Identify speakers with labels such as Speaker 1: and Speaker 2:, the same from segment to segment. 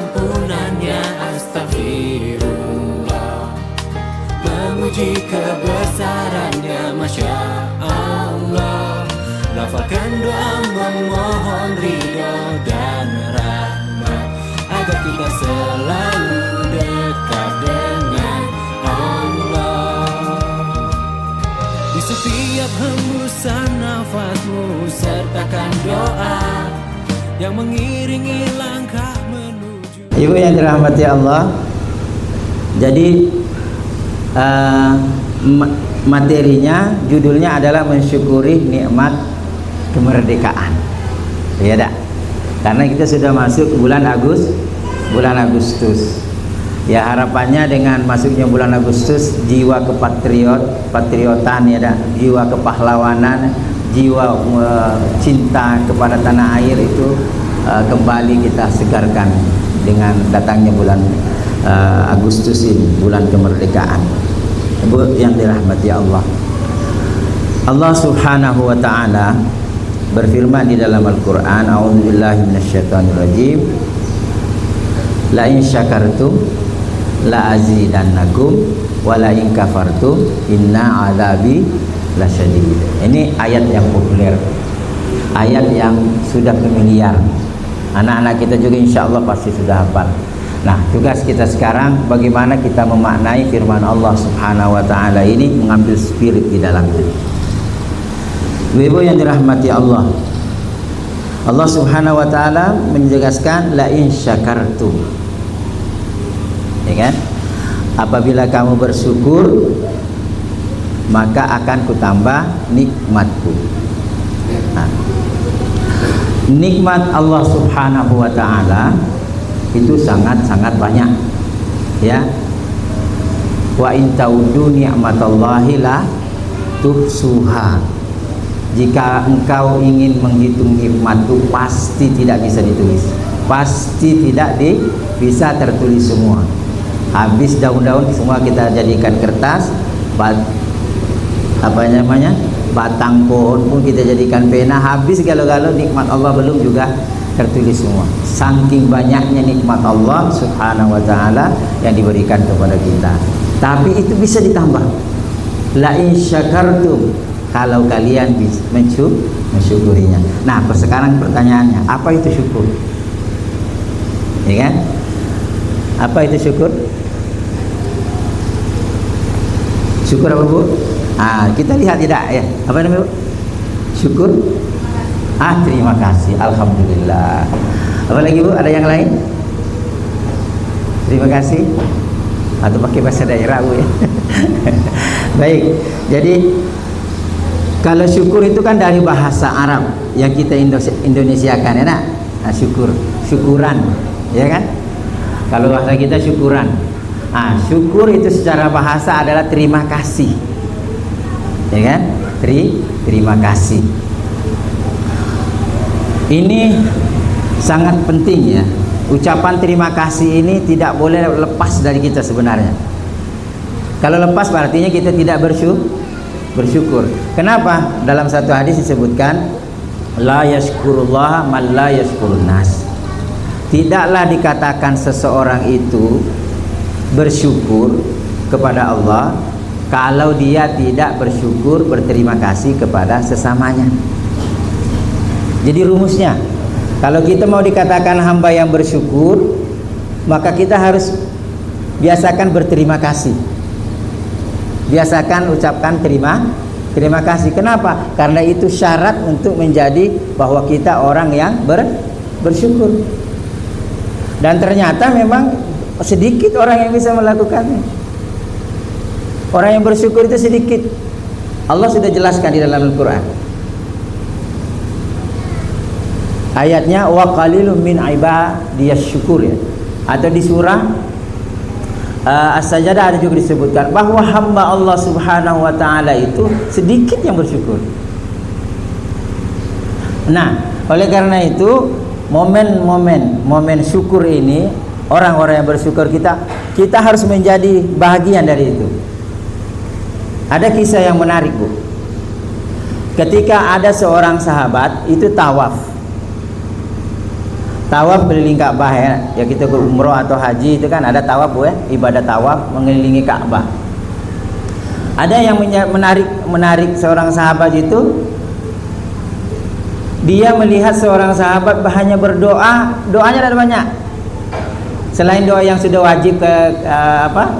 Speaker 1: ampunannya, astagfirullah. Memuji kebesarannya, Masya Allah. Lafalkan doa memohon ridho dan rahmat, agar kita selalu dekat dengan Allah. Di setiap hembusan nafasmu, sertakan doa yang mengiringi langkah menuju.
Speaker 2: Ibu yang dirahmati Allah, jadi materinya, judulnya adalah mensyukuri nikmat kemerdekaan, ya dak? Karena kita sudah masuk bulan Agustus. Ya, harapannya dengan masuknya bulan Agustus, jiwa patriotan, ya dak? Jiwa kepahlawanan, jiwa cinta kepada tanah air itu kembali kita segarkan dengan datangnya bulan Agustus ini, bulan kemerdekaan. Ibu yang dirahmati Allah, Allah Subhanahu wa ta'ala berfirman di dalam Al-Quran, a'udzubillahi minasyaitonirrajim, la in syakartum la azidannakum wa la in kafartum inna azabi lasyadid. Ini ayat yang populer, ayat yang sudah familiar. Anak-anak kita juga insya Allah pasti sudah hafal. Nah, tugas kita sekarang bagaimana kita memaknai firman Allah Subhanahu wa ta'ala ini, mengambil spirit di dalamnya. Ibu yang dirahmati Allah, Allah Subhanahu wa ta'ala menjelaskan la in syakartum, ya kan? Apabila kamu bersyukur, maka akan kutambah nikmatku. Nah, nikmat Allah Subhanahu wa ta'ala itu sangat-sangat banyak, ya. Wa in ta'uddu ni'matallahi la tuhsuha. Jika engkau ingin menghitung nikmat itu pasti tidak bisa ditulis, pasti tidak bisa tertulis semua. Habis daun-daun semua kita jadikan kertas, batang pohon pun kita jadikan pena, habis galau-galau nikmat Allah belum juga tertulis semua. Saking banyaknya nikmat Allah Subhanahu wa ta'ala yang diberikan kepada kita. Tapi itu bisa ditambah. La in syakartum, kalau kalian bisa mensyukurinya. Nah, sekarang pertanyaannya, apa itu syukur? Ya kan? Apa itu syukur? Syukur apa, Bu? Kita lihat tidak ya? Apa namanya, Bu? Syukur. Terima kasih, alhamdulillah. Apalagi, Bu, ada yang lain? Terima kasih. Atau pakai bahasa daerah, Bu, ya. Baik. Jadi kalau syukur itu kan dari bahasa Arab yang kita Indonesiakan, ya nak? Syukuran, ya kan? Kalau bahasa kita syukuran. Syukur itu secara bahasa adalah terima kasih, ya kan? Terima kasih. Ini sangat penting, ya. Ucapan terima kasih ini tidak boleh lepas dari kita sebenarnya. Kalau lepas artinya kita tidak bersyukur. Kenapa? Dalam satu hadis disebutkan la yashkurullah man la yashkurun nas. Tidaklah dikatakan seseorang itu bersyukur kepada Allah kalau dia tidak bersyukur, berterima kasih kepada sesamanya. Jadi rumusnya, kalau kita mau dikatakan hamba yang bersyukur, maka kita harus biasakan berterima kasih. Biasakan ucapkan terima kasih. Kenapa? Karena itu syarat untuk menjadi bahwa kita orang yang bersyukur. Dan ternyata memang sedikit orang yang bisa melakukannya. Orang yang bersyukur itu sedikit. Allah sudah jelaskan di dalam Al-Quran. Ayatnya wa qalilum min ibadiyas syukur, ya. Atau di surah As-Sajdah ada juga disebutkan bahwa hamba Allah Subhanahu wa ta'ala itu sedikit yang bersyukur. Nah, oleh karena itu momen syukur ini, orang-orang yang bersyukur, kita harus menjadi bahagian dari itu. Ada kisah yang menarik, Bu. Ketika ada seorang sahabat itu tawaf tawaf keliling Ka'bah ya. Ya kita ke umrah atau haji itu kan ada tawaf ya, ibadah tawaf mengelilingi Ka'bah. Ada yang menarik seorang sahabat itu, dia melihat seorang sahabat hanya berdoa, doanya ada banyak. Selain doa yang sudah wajib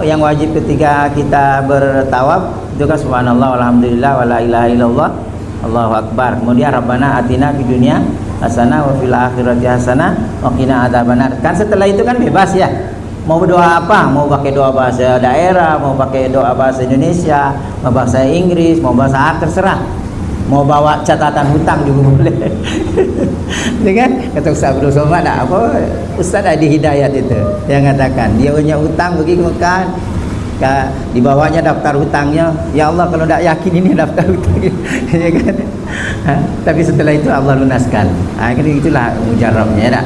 Speaker 2: yang wajib ketika kita bertawaf, itu kan subhanallah walhamdulillah wala ilaha illallah Allahu akbar. Kemudian Rabbana atina fid dunya hasanah wa fil akhirati hasanah wa qina adzabannar. Kan setelah itu kan bebas ya. Mau berdoa apa? Mau pakai doa bahasa daerah, mau pakai doa bahasa Indonesia, mau bahasa Inggris, mau bahasa Arab, terserah. Mau bawa catatan hutang juga boleh. Ya kan? Kata Ustaz Abdul Somad Ustaz Adi Hidayat itu yang katakan dia punya hutang pergi ke Mekah, dibawanya daftar hutangnya. Ya Allah, kalau tidak yakin ini daftar hutangnya. Ya kan? Tapi setelah itu Allah lunaskan. Itulah mujarabnya ya.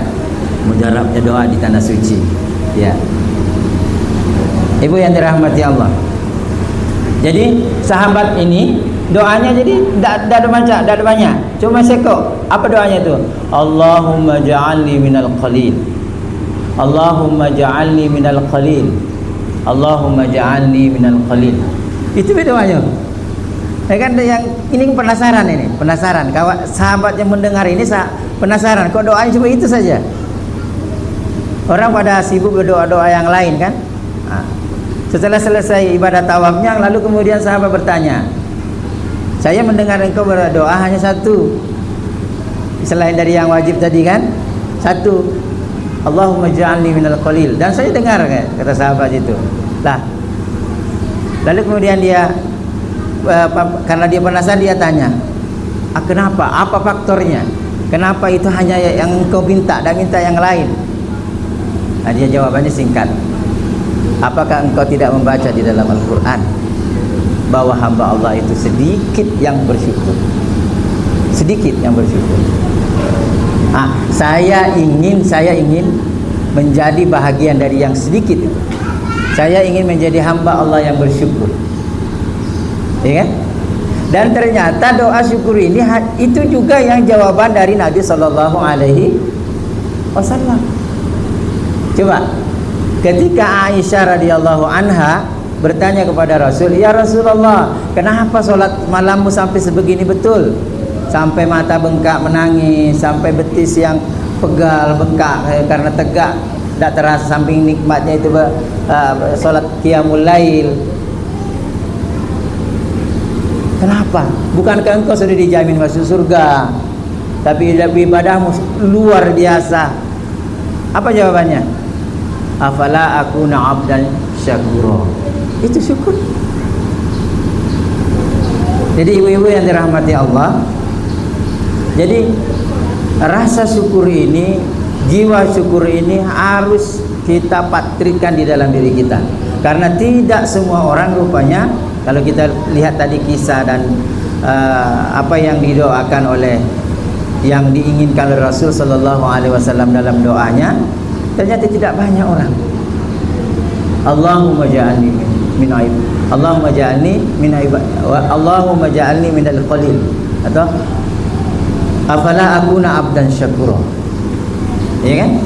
Speaker 2: Mujarabnya doa di tanah suci. Ya. Ibu yang dirahmati Allah. Jadi sahabat ini doanya jadi tidak ada banyak, cuma sekok. Apa doanya itu? Allahumma ja'alni minal qalil. Allahumma ja'alni minal qalil. Allahumma ja'alni minal qalil. Itu doanya. Ya kan, yang ini penasaran ini, penasaran. Kawan sahabat yang mendengar ini penasaran, kok doanya cuma itu saja? Orang pada sibuk berdoa-doa yang lain kan? Setelah selesai ibadah tawafnya, lalu kemudian sahabat bertanya, saya mendengar engkau berdoa hanya satu, selain dari yang wajib tadi kan? Satu, Allahumma ja'alni minal qalil. Dan saya dengar kata sahabat itu. Lalu kemudian dia karena dia penasaran, dia tanya, kenapa? Apa faktornya? Kenapa itu hanya yang engkau minta dan minta yang lain? Dia jawabannya singkat. Apakah engkau tidak membaca di dalam Al-Quran bahwa hamba Allah itu sedikit yang bersyukur? Sedikit yang bersyukur. Saya ingin menjadi bahagian dari yang sedikit itu. Saya ingin menjadi hamba Allah yang bersyukur. Ya kan? Dan ternyata doa syukur ini itu juga yang jawaban dari Nabi Sallallahu Alaihi Wasallam. Coba, ketika Aisyah radhiyallahu anha bertanya kepada Rasul, ya Rasulullah, kenapa sholat malammu sampai sebegini betul? Sampai mata bengkak menangis, sampai betis yang pegal bengkak karena tegak, tidak terasa samping nikmatnya itu sholat qiyamul lail. Kenapa? Bukankah engkau sudah dijamin masuk surga? Tapi ibadahmu luar biasa. Apa jawabannya? Afala akuna abdan syakura. Itu syukur. Jadi ibu-ibu yang dirahmati Allah, jadi rasa syukur ini, jiwa syukur ini harus kita patrikan di dalam diri kita. Karena tidak semua orang rupanya, kalau kita lihat tadi kisah dan apa yang didoakan oleh, yang diinginkan oleh Rasul Sallallahu Alaihi Wasallam dalam doanya, ternyata tidak banyak orang. Allahumma ja'alni min aib. Allahumma ja'alni min aib. Allahumma ja'alni minal qalil. Atau afala akuna abdan syakura. Ya kan?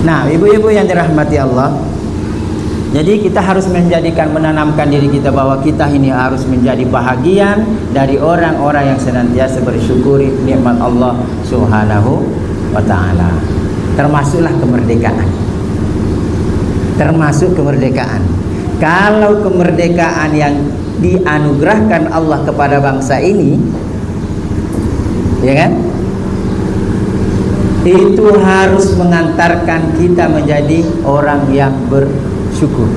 Speaker 2: Nah, ibu-ibu yang dirahmati Allah, jadi kita harus menanamkan diri kita bahwa kita ini harus menjadi bahagian dari orang-orang yang senantiasa bersyukuri nikmat Allah Subhanahu wa taala. Termasuklah kemerdekaan. Termasuk kemerdekaan. Kalau kemerdekaan yang dianugerahkan Allah kepada bangsa ini, ya kan? Itu harus mengantarkan kita menjadi orang yang bersyukur.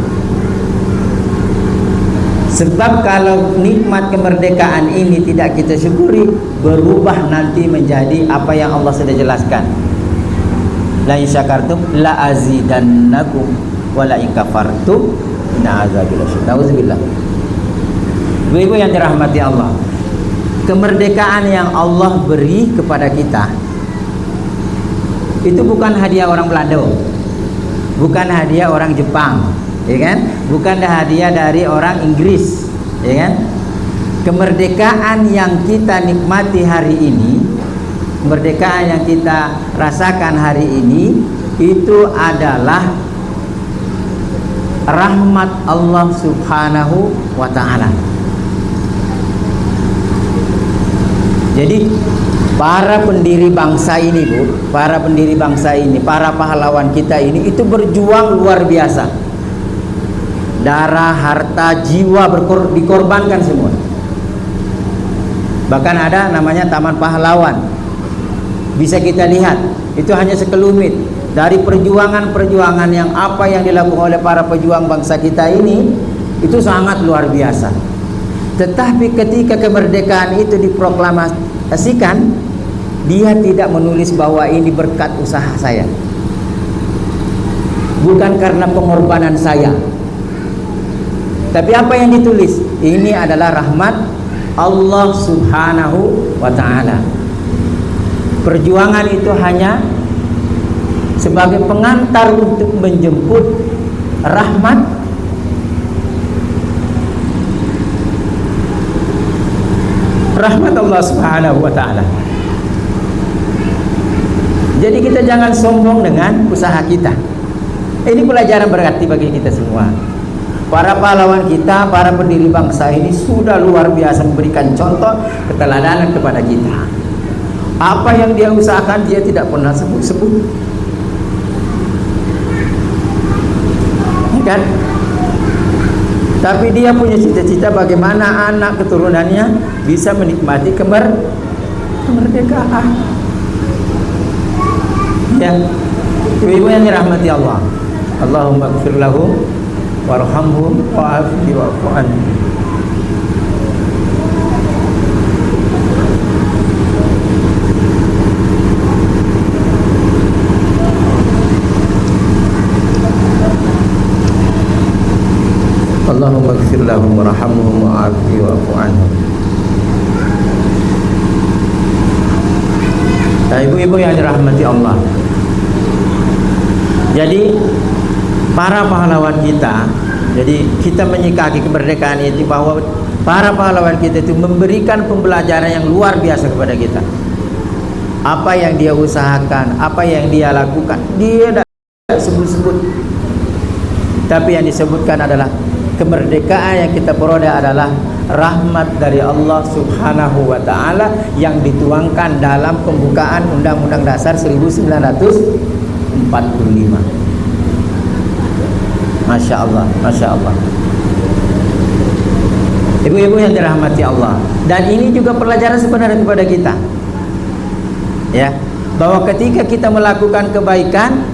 Speaker 2: Sebab kalau nikmat kemerdekaan ini tidak kita syukuri, berubah nanti menjadi apa yang Allah sudah jelaskan. La in syakartum la azidannakum wa la in kafartum inna azabi lasyadid. Nauzubillah. Ibu-ibu yang dirahmati Allah, kemerdekaan yang Allah beri kepada kita itu bukan hadiah orang Belanda, bukan hadiah orang Jepang, ya kan? Bukan hadiah dari orang Inggris, ya kan? Kemerdekaan yang kita nikmati hari ini kemerdekaan yang kita rasakan hari ini itu adalah rahmat Allah Subhanahu wa ta'ala. Jadi para pendiri bangsa ini, Bu, para pendiri bangsa ini, para pahlawan kita ini itu berjuang luar biasa. Darah, harta, jiwa dikorbankan semua. Bahkan ada namanya Taman Pahlawan. Bisa kita lihat, itu hanya sekelumit dari perjuangan-perjuangan yang apa yang dilakukan oleh para pejuang bangsa kita ini, itu sangat luar biasa. Tetapi ketika kemerdekaan itu diproklamasikan, dia tidak menulis bahwa ini berkat usaha saya, bukan karena pengorbanan saya. Tapi apa yang ditulis? Ini adalah rahmat Allah Subhanahu wa ta'ala. Perjuangan itu hanya sebagai pengantar untuk menjemput rahmat Allah Subhanahu wa ta'ala. Jadi kita jangan sombong dengan usaha kita. Ini pelajaran berarti bagi kita semua. Para pahlawan kita, para pendiri bangsa ini sudah luar biasa memberikan contoh keteladanan kepada kita. Apa yang dia usahakan dia tidak pernah sebut-sebut, kan? Tapi dia punya cita-cita bagaimana anak keturunannya bisa menikmati kemerdekaan. Ya, ibu-ibu yang dirahmati Allah, Allahumma ighfir lahum warhamhum wa'afi wa'fu anhum. Allahumma ighfir lahum warhamhum wa'afi wa'fu anhum. Nah, ibu-ibu yang dirahmati Allah, jadi para pahlawan kita, jadi kita menyikapi kemerdekaan itu bahwa para pahlawan kita itu memberikan pembelajaran yang luar biasa kepada kita. Apa yang dia usahakan, apa yang dia lakukan, dia tidak sebut-sebut. Tapi yang disebutkan adalah kemerdekaan yang kita peroleh adalah rahmat dari Allah Subhanahu wa ta'ala yang dituangkan dalam pembukaan Undang-Undang Dasar 1945. Masya Allah, Masya Allah. Ibu-ibu yang dirahmati Allah, dan ini juga pelajaran sebenarnya kepada kita, ya, bahwa ketika kita melakukan kebaikan,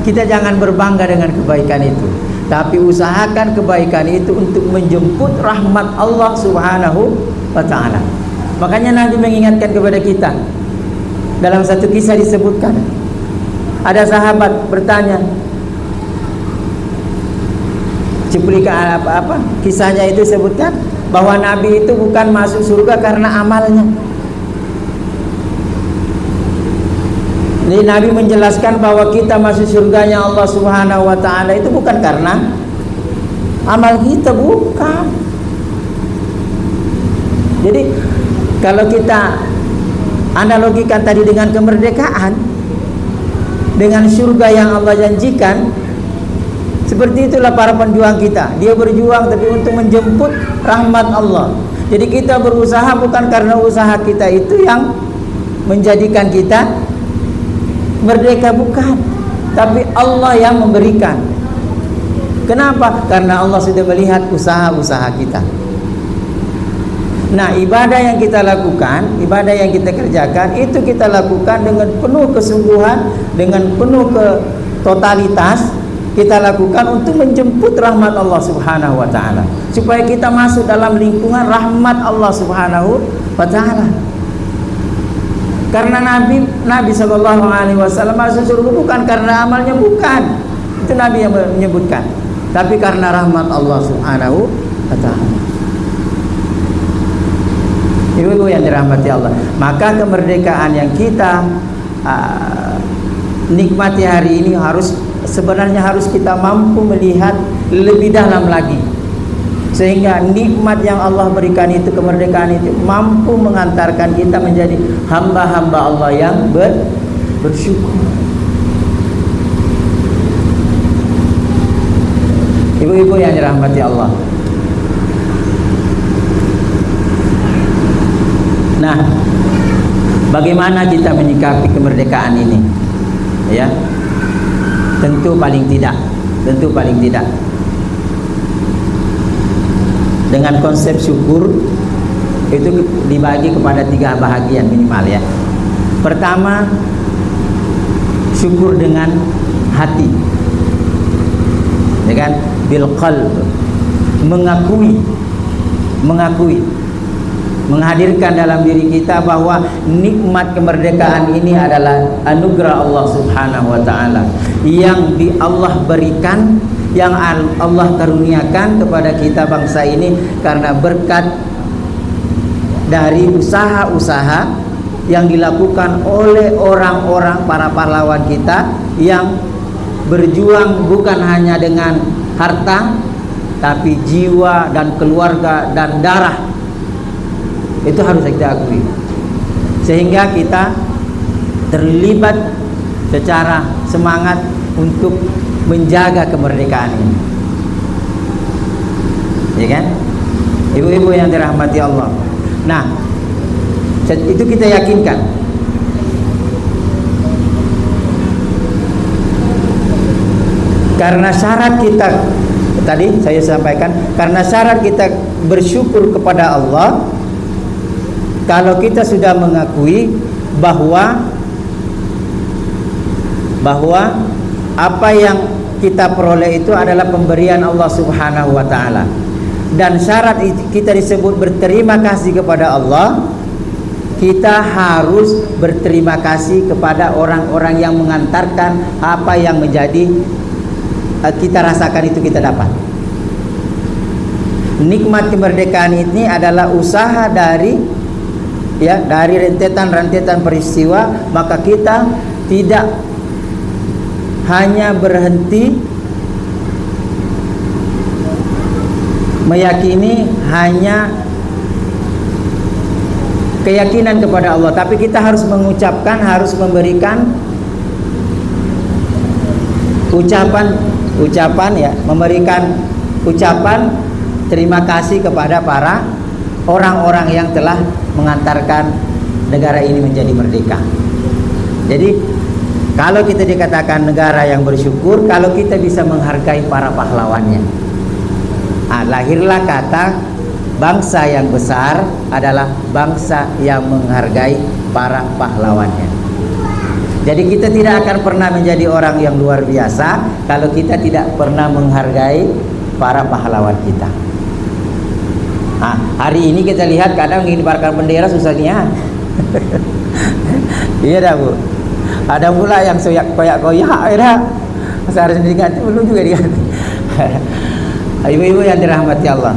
Speaker 2: kita jangan berbangga dengan kebaikan itu, tapi usahakan kebaikan itu untuk menjemput rahmat Allah Subhanahu wa ta'ala. Makanya Nabi mengingatkan kepada kita. Dalam satu kisah disebutkan, ada sahabat bertanya, cuplikan apa kisahnya itu sebutkan bahwa Nabi itu bukan masuk surga karena amalnya. Jadi Nabi menjelaskan bahwa kita masuk surganya Allah Subhanahu wa ta'ala itu bukan karena amal kita, bukan. Jadi kalau kita analogikan tadi dengan kemerdekaan, dengan surga yang Allah janjikan, seperti itulah para penjuang kita. Dia berjuang tapi untuk menjemput rahmat Allah. Jadi kita berusaha bukan karena usaha kita itu yang menjadikan kita merdeka, bukan, tapi Allah yang memberikan. Kenapa? Karena Allah sudah melihat usaha-usaha kita. Nah, ibadah yang kita lakukan, ibadah yang kita kerjakan, itu kita lakukan dengan penuh kesungguhan, dengan penuh totalitas. Kita lakukan untuk menjemput rahmat Allah Subhanahu wa ta'ala, supaya kita masuk dalam lingkungan rahmat Allah Subhanahu wa ta'ala. Karena Nabi SAW masuk surga bukan karena amalnya, bukan. Itu Nabi yang menyebutkan, tapi karena rahmat Allah Subhanahu wa ta'ala. Ibu-ibu yang dirahmati Allah, maka kemerdekaan yang kita nikmati hari ini sebenarnya harus kita mampu melihat lebih dalam lagi. sehingga nikmat yang Allah berikan itu, kemerdekaan itu mampu mengantarkan kita menjadi hamba-hamba Allah yang bersyukur. Ibu-ibu yang dirahmati Allah. Nah, bagaimana kita menyikapi kemerdekaan ini? Ya, tentu paling tidak dengan konsep syukur itu dibagi kepada 3 bahagian minimal ya. Pertama, syukur dengan hati, ya kan, bil qalb, mengakui, menghadirkan dalam diri kita bahwa nikmat kemerdekaan ini adalah anugerah Allah Subhanahu wa taala yang Allah berikan, yang Allah karuniakan kepada kita bangsa ini karena berkat dari usaha-usaha yang dilakukan oleh orang-orang para pahlawan kita yang berjuang bukan hanya dengan harta tapi jiwa dan keluarga dan darah. Itu harus kita akui, sehingga kita terlibat secara semangat untuk menjaga kemerdekaan ini, ya kan, ibu-ibu yang dirahmati Allah. Nah, itu kita yakinkan. Karena syarat kita tadi saya sampaikan, karena syarat kita bersyukur kepada Allah, kalau kita sudah mengakui bahwa apa yang kita peroleh itu adalah pemberian Allah Subhanahu wa taala, dan syarat kita disebut berterima kasih kepada Allah, kita harus berterima kasih kepada orang-orang yang mengantarkan apa yang menjadi kita rasakan itu kita dapat. Nikmat kemerdekaan ini adalah usaha dari rentetan peristiwa, maka kita tidak hanya berhenti meyakini hanya keyakinan kepada Allah, tapi kita harus mengucapkan, harus memberikan memberikan ucapan terima kasih kepada para orang-orang yang telah mengantarkan negara ini menjadi merdeka. Jadi kalau kita dikatakan negara yang bersyukur, kalau kita bisa menghargai para pahlawannya. Lahirlah kata bangsa yang besar adalah bangsa yang menghargai para pahlawannya. Jadi kita tidak akan pernah menjadi orang yang luar biasa kalau kita tidak pernah menghargai para pahlawan kita. Hari ini kita lihat kadang mengibarkan bendera susah niat. Iya dah Bu. Ada pula yang koyak-koyak dah. Seharusnya diganti belum juga diganti. Ibu-ibu yang dirahmati Allah.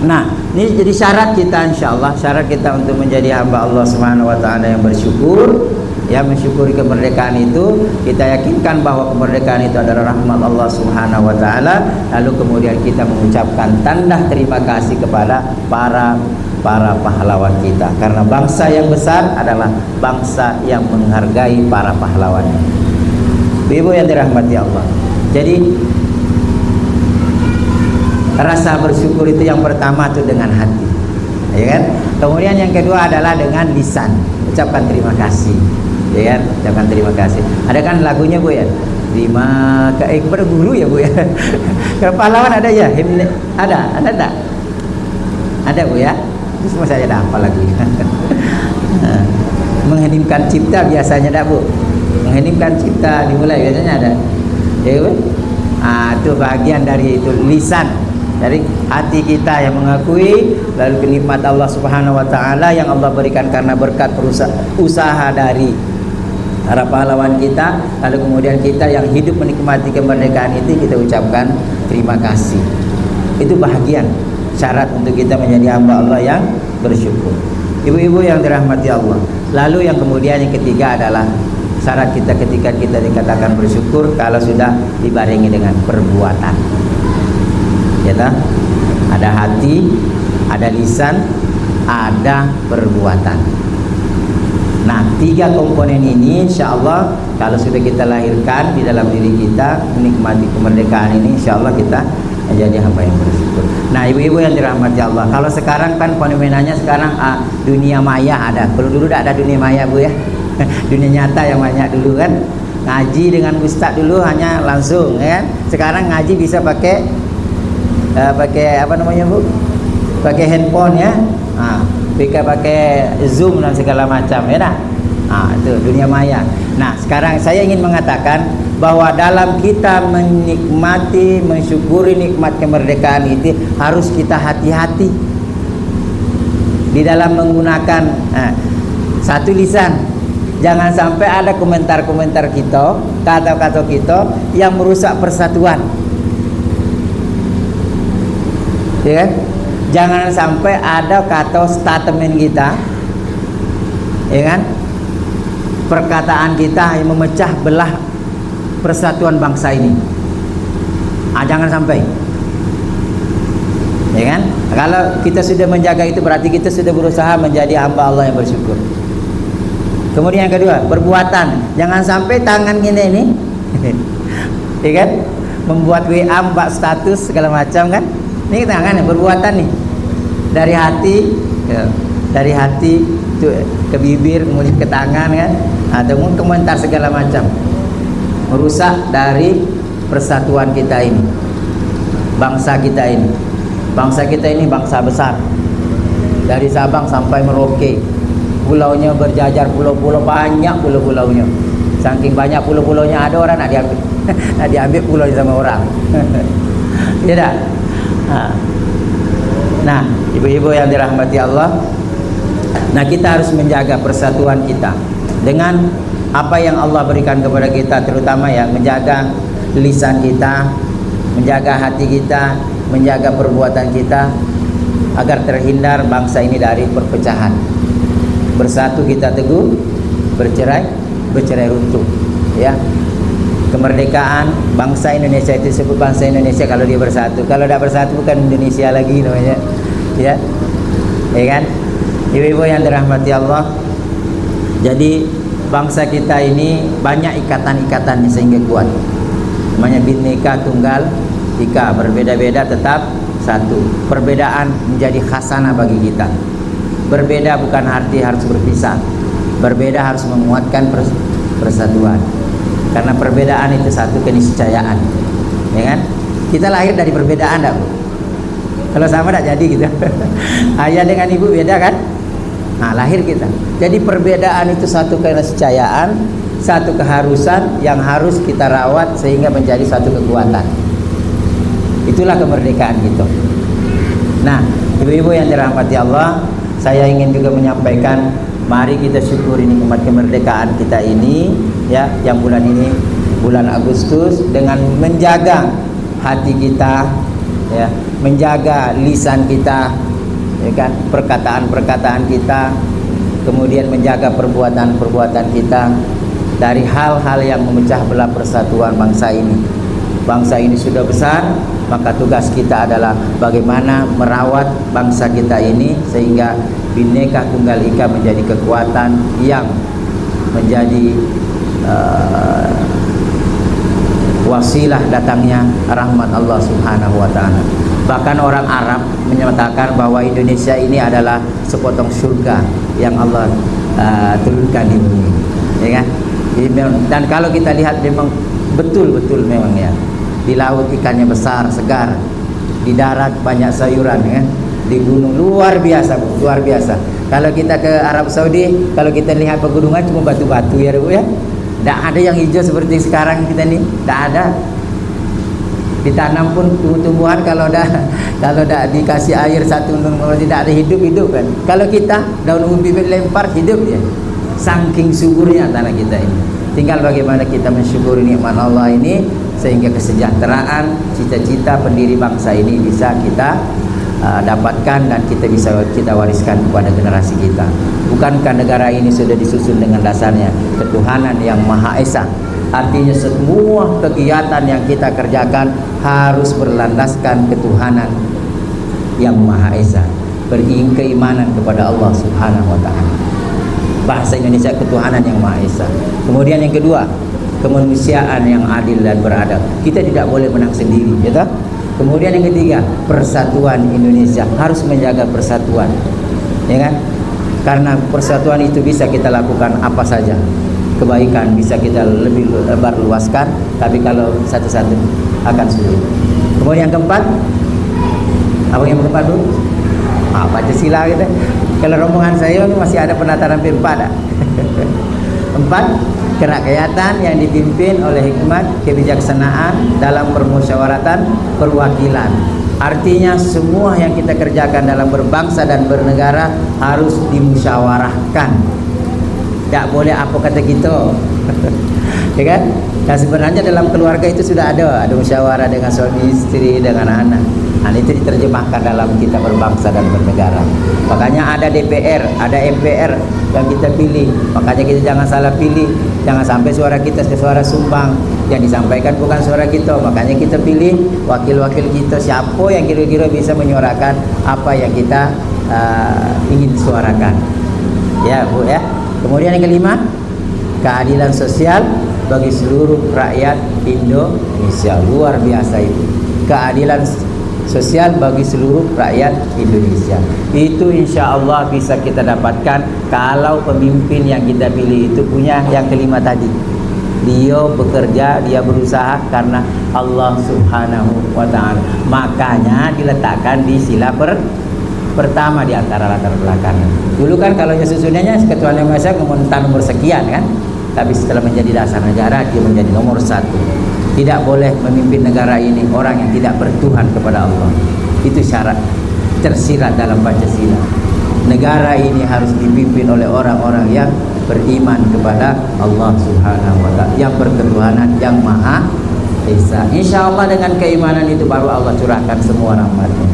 Speaker 2: Nah, ini jadi syarat kita, insyaallah syarat kita untuk menjadi hamba Allah Subhanahu wa taala yang bersyukur. Ya, mensyukuri kemerdekaan itu, kita yakinkan bahwa kemerdekaan itu adalah rahmat Allah Subhanahu wa taala, lalu kemudian kita mengucapkan tanda terima kasih kepada para pahlawan kita, karena bangsa yang besar adalah bangsa yang menghargai para pahlawannya. Ibu yang dirahmati Allah. Jadi rasa bersyukur itu yang pertama itu dengan hati, ya kan? Kemudian yang kedua adalah dengan lisan, ucapkan terima kasih. Ya kan, ucapkan terima kasih. Ada kan lagunya Bu ya, kepada guru ya Bu ya. Kalau pahlawan ada ya, himne ada tak? Ada Bu ya. Itu semua saya dah hafal lagu. Mengheningkan cipta biasanya dah Bu. Mengheningkan cipta dimulai biasanya ada. Ya Bu. Itu bagian dari itu lisan, dari hati kita yang mengakui, lalu kenikmat Allah Subhanahu wa taala yang Allah berikan karena berkat usaha dari para pahlawan kita, lalu kemudian kita yang hidup menikmati kemerdekaan itu kita ucapkan terima kasih. Itu bahagian syarat untuk kita menjadi hamba Allah yang bersyukur. Ibu-ibu yang dirahmati Allah. Lalu yang kemudian yang ketiga adalah syarat kita ketika kita dikatakan bersyukur kalau sudah dibarengi dengan perbuatan. Ya tak? Ada hati, ada lisan, ada perbuatan. Nah, 3 komponen ini insya Allah kalau sudah kita lahirkan di dalam diri kita, menikmati kemerdekaan ini, insya Allah kita menjadi hamba yang bersyukur. Nah, ibu-ibu yang dirahmati Allah, kalau sekarang kan fenomenanya sekarang dunia maya ada. Kalau dulu tidak ada dunia maya, Bu ya. Dunia nyata yang banyak dulu kan. Ngaji dengan ustaz dulu hanya langsung ya. Sekarang ngaji bisa pakai apa namanya, Bu? Pakai handphone ya. Pakai Zoom dan segala macam ya dah. Itu dunia maya. Nah, sekarang saya ingin mengatakan bahwa dalam kita menikmati, mensyukuri nikmat kemerdekaan itu harus kita hati-hati di dalam menggunakan satu lisan. Jangan sampai ada komentar-komentar kita, kata-kata kita yang merusak persatuan. Ya kan? Jangan sampai ada kata statement kita, ya kan? Perkataan kita yang memecah belah persatuan bangsa ini. Jangan sampai. Ya kan? Kalau kita sudah menjaga itu berarti kita sudah berusaha menjadi hamba Allah yang bersyukur. Kemudian yang kedua, perbuatan. Jangan sampai tangan kita ini ya kan? Membuat WA, membuat status segala macam kan? Ini tangan ya, perbuatan nih. Dari hati ya, dari hati itu ke bibir, kemudian ke tangan kan? Atau komentar segala macam. Merusak dari persatuan kita ini, bangsa kita ini. Bangsa kita ini bangsa besar, dari Sabang sampai Merauke, pulaunya berjajar, pulau-pulau banyak, pulau-pulaunya. Saking banyak pulau-pulaunya, ada orang nak diambil nak diambil pulau sama orang. Ya dah. Nah, ibu-ibu yang dirahmati Allah, nah kita harus menjaga persatuan kita dengan apa yang Allah berikan kepada kita, terutama ya menjaga lisan kita, menjaga hati kita, menjaga perbuatan kita agar terhindar bangsa ini dari perpecahan. Bersatu kita teguh, bercerai runtuh. Ya, kemerdekaan bangsa Indonesia itu disebut bangsa Indonesia kalau dia bersatu. Kalau tidak bersatu bukan Indonesia lagi namanya. Ya, ya kan? Ibu-ibu yang dirahmati Allah. Jadi bangsa kita ini banyak ikatan-ikatannya sehingga kuat. Namanya Bhinneka Tunggal Ika, berbeda-beda tetap satu. Perbedaan menjadi khasanah bagi kita. Berbeda bukan arti harus berpisah. Berbeda harus menguatkan persatuan. Karena perbedaan itu satu keniscayaan. Ya kan? Kita lahir dari perbedaan enggak, Bu? Kalau sama enggak jadi gitu. Ayah dengan ibu beda kan? Nah, lahir kita. Jadi perbedaan itu satu keniscayaan, satu keharusan yang harus kita rawat sehingga menjadi satu kekuatan. Itulah kemerdekaan kita. Nah, ibu-ibu yang dirahmati Allah, saya ingin juga menyampaikan, mari kita syukuri nikmat kemerdekaan kita ini, ya, yang bulan ini, bulan Agustus, dengan menjaga hati kita, ya, menjaga lisan kita, ya kan, perkataan-perkataan kita, kemudian menjaga perbuatan-perbuatan kita dari hal-hal yang memecah belah persatuan bangsa ini. Bangsa ini sudah besar, maka tugas kita adalah bagaimana merawat bangsa kita ini sehingga Bhinneka Tunggal Ika menjadi kekuatan yang menjadi wasilah datangnya rahmat Allah Subhanahu wa taala. Bahkan orang Arab menyatakan bahwa Indonesia ini adalah sepotong surga yang Allah turunkan di bumi, ya kan? Dan kalau kita lihat memang betul-betul memang ya. Di laut ikannya besar, segar. Di darat banyak sayuran, ya. Di gunung luar biasa, Bu, luar biasa. Kalau kita ke Arab Saudi, kalau kita lihat pegunungan cuma batu-batu ya, Bu ya. Tidak ada yang hijau seperti sekarang kita nih, tidak ada. Ditanam pun tumbuh-tumbuhan kalau dah dikasih air satu tidak ada hidup kan. Kalau kita daun ubi lempar hidup ya. Saking suburnya tanah kita ini. Tinggal bagaimana kita mensyukuri nikmat Allah ini sehingga kesejahteraan, cita-cita pendiri bangsa ini bisa kita dapatkan dan kita bisa kita wariskan kepada generasi kita. Bukankah negara ini sudah disusun dengan dasarnya ketuhanan yang Maha Esa? Artinya semua kegiatan yang kita kerjakan harus berlandaskan ketuhanan yang Maha Esa, keimanan kepada Allah Subhanahu wa taala. Bahasa Indonesia ketuhanan yang Maha Esa. Kemudian yang kedua, kemanusiaan yang adil dan beradab. Kita tidak boleh menang sendiri, ya toh? Kemudian yang ketiga, persatuan Indonesia, harus menjaga persatuan. Ya kan? Karena persatuan itu bisa kita lakukan apa saja. Kebaikan bisa kita lebih lebar luaskan, tapi kalau satu-satu akan sulit. Kemudian yang keempat, apa yang keempat dulu? Pancasila gitu. Kalau rombongan saya ini masih ada penataran P4. Empat, kerakyatan yang dipimpin oleh hikmat kebijaksanaan dalam permusyawaratan perwakilan. Artinya semua yang kita kerjakan dalam berbangsa dan bernegara harus dimusyawarahkan. Tidak boleh apa kata kita. Ya kan? Nah, sebenarnya dalam keluarga itu sudah ada musyawarah dengan suami istri, dengan anak. Nah, itu diterjemahkan dalam kita berbangsa dan bernegara. Makanya ada DPR, ada MPR yang kita pilih. Makanya kita jangan salah pilih. Jangan sampai suara kita suara sumbang. Yang disampaikan bukan suara kita. Makanya kita pilih wakil-wakil kita, siapa yang kira-kira bisa menyuarakan apa yang kita ingin suarakan. Ya Bu ya. Kemudian yang kelima, keadilan sosial bagi seluruh rakyat Indonesia. Luar biasa itu. Keadilan sosial bagi seluruh rakyat Indonesia. Itu insya Allah bisa kita dapatkan kalau pemimpin yang kita pilih itu punya yang kelima tadi. Dia bekerja, dia berusaha karena Allah Subhanahu wa ta'ala. Makanya diletakkan di sila pertama di antara latar belakang. Dulu kan kalau susunannya ketua yang Maha Esa meminta nomor sekian kan, tapi setelah menjadi dasar negara dia menjadi nomor satu. Tidak boleh memimpin negara ini orang yang tidak bertuhan kepada Allah. Itu syarat tersirat dalam Pancasila. Negara ini harus dipimpin oleh orang-orang yang beriman kepada Allah Subhanahu wa ta'ala, yang berketuhanan, yang Maha Esa. Insya Allah dengan keimanan itu baru Allah curahkan semua rahmatnya.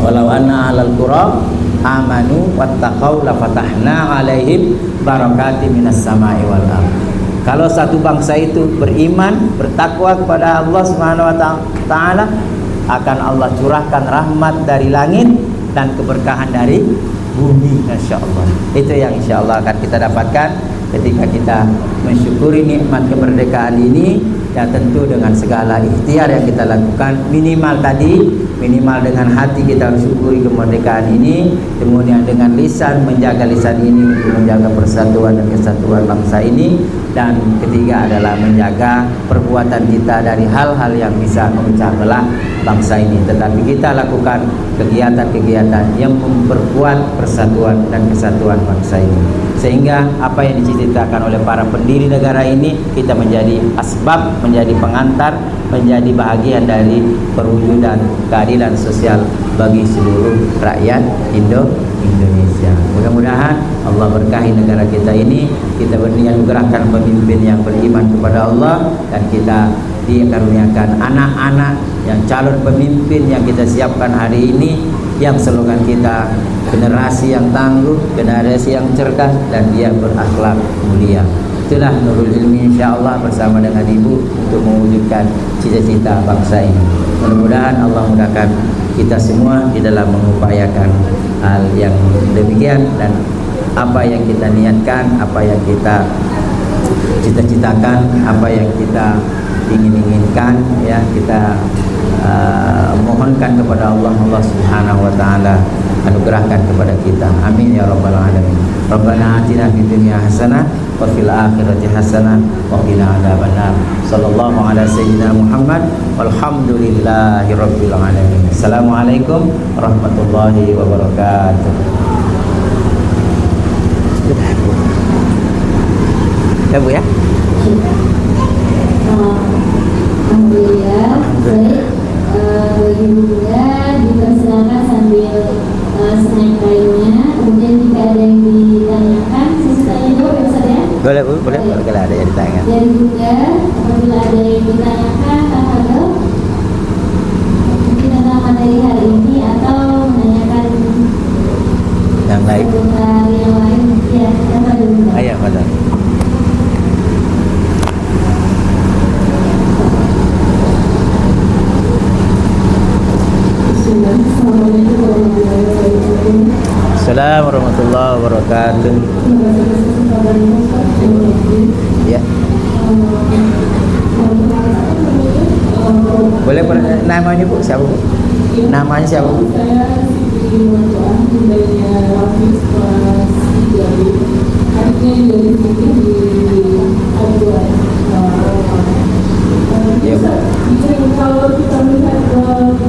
Speaker 2: Walau anna ahlal qura amanu wattaqau lafatahna alaihim barakati minas sama'i wal ardh. Kalau satu bangsa itu beriman, bertakwa kepada Allah Subhanahu wa taala, akan Allah curahkan rahmat dari langit dan keberkahan dari bumi, insyaallah. Itu yang insyaallah akan kita dapatkan ketika kita mensyukuri nikmat kemerdekaan ini. Dan tentu dengan segala ikhtiar yang kita lakukan, minimal dengan hati kita harus syukuri kemerdekaan ini, kemudian dengan lisan menjaga lisan ini untuk menjaga persatuan dan kesatuan bangsa ini, dan ketiga adalah menjaga perbuatan kita dari hal-hal yang bisa memecah belah bangsa ini. Tetapi kita lakukan kegiatan-kegiatan yang memperkuat persatuan dan kesatuan bangsa ini, sehingga apa yang diciptakan oleh para pendiri negara ini kita menjadi asbab, menjadi pengantar, menjadi bahagian dari perwujudan keadilan sosial bagi seluruh rakyat Indonesia. Mudah-mudahan Allah berkahi negara kita ini, kita dianugerahkan pemimpin yang beriman kepada Allah, dan kita dikaruniakan anak-anak yang calon pemimpin yang kita siapkan hari ini, yang slogan kita generasi yang tangguh, generasi yang cerdas, dan dia berakhlak mulia. Itulah Nurul Ilmi insyaallah bersama dengan Ibu untuk mewujudkan cita-cita bangsa ini. Mudah-mudahan Allah mudahkan kita semua di dalam mengupayakan hal yang demikian, dan apa yang kita niatkan, apa yang kita cita-citakan, apa yang kita inginkan, ya kita mohonkan kepada Allah Subhanahu wa taala anugerahkan kepada kita. Amin ya rabbal alamin. Rabbana atina fid dunya hasanah wa fil akhirati hasanah wa qina adzabannar. Sallallahu ala sayyidina Muhammad walhamdulillahi rabbil alamin. Assalamualaikum warahmatullahi wabarakatuh. Ya Bu ya.
Speaker 3: Alhamdulillah. Baik, bagi Bunda dipersilakan sambil snack lainnya. Kemudian jika ada yang ditanyakan, sisanya jawab ya Ustaz ya.
Speaker 2: Boleh Bu, boleh kalau ada yang ditanyakan.
Speaker 3: Dan juga apabila ada yang ditanyakan, atau mungkin tentang materi hari ini atau menanyakan
Speaker 2: Yang lain.
Speaker 3: seputar yang lain, ya apa dulu?
Speaker 2: Ayo, Pak.
Speaker 3: Assalamualaikum
Speaker 2: warahmatullahi wabarakatuh. Ya. Boleh namanya Bu, siapa Bu? Namanya siapa Bu?
Speaker 3: Saya Siti Wanjuan, budaya Wafis kelas 3B. Artinya dari Siti di Aduan.
Speaker 2: Ya Bu.
Speaker 3: Jadi kalau kita melihat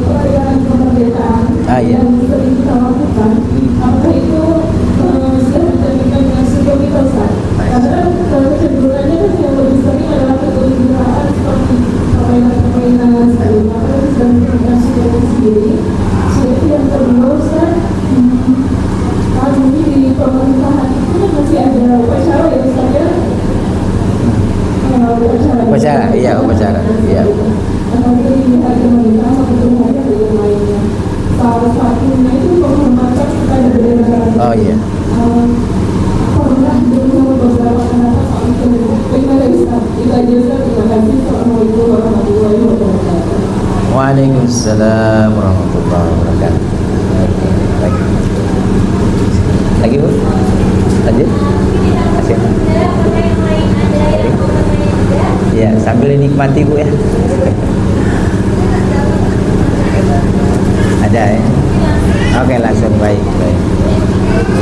Speaker 3: perayaan kemerdekaan
Speaker 2: Iya.
Speaker 3: yang sering kita lakukan, apakah itu sudah dijadikan dengan sebuah mitosat? Karena kecenderungannya kan yang lebih sering adalah kegembiraan seperti permainan-permainan sebelumnya, karena sudah menjadikan sebuah sendiri. Jadi yang kedua Ustaz, kami di pemerintahan itu kan masih ada upacara ya Ustaz ya?
Speaker 2: Upacara, iya upacara, iya.
Speaker 3: Apalagi di hari pemerintahan atau hari ada yang lainnya. Salah satunya itu penghormatan kepada bendera.
Speaker 2: Oh iya.
Speaker 3: Pernah dengar beberapa pendapat soal itu. Bagaimana Ustaz? Itu aja Ustaz. Terima kasih. Assalamualaikum warahmatullahi wabarakatuh.
Speaker 2: Waalaikumsalam warahmatullahi wabarakatuh. Baik. Lagi Bu? Lanjut. Masih. Ya, sambil nikmati Bu ya. Ada ya? Oke, langsung baik.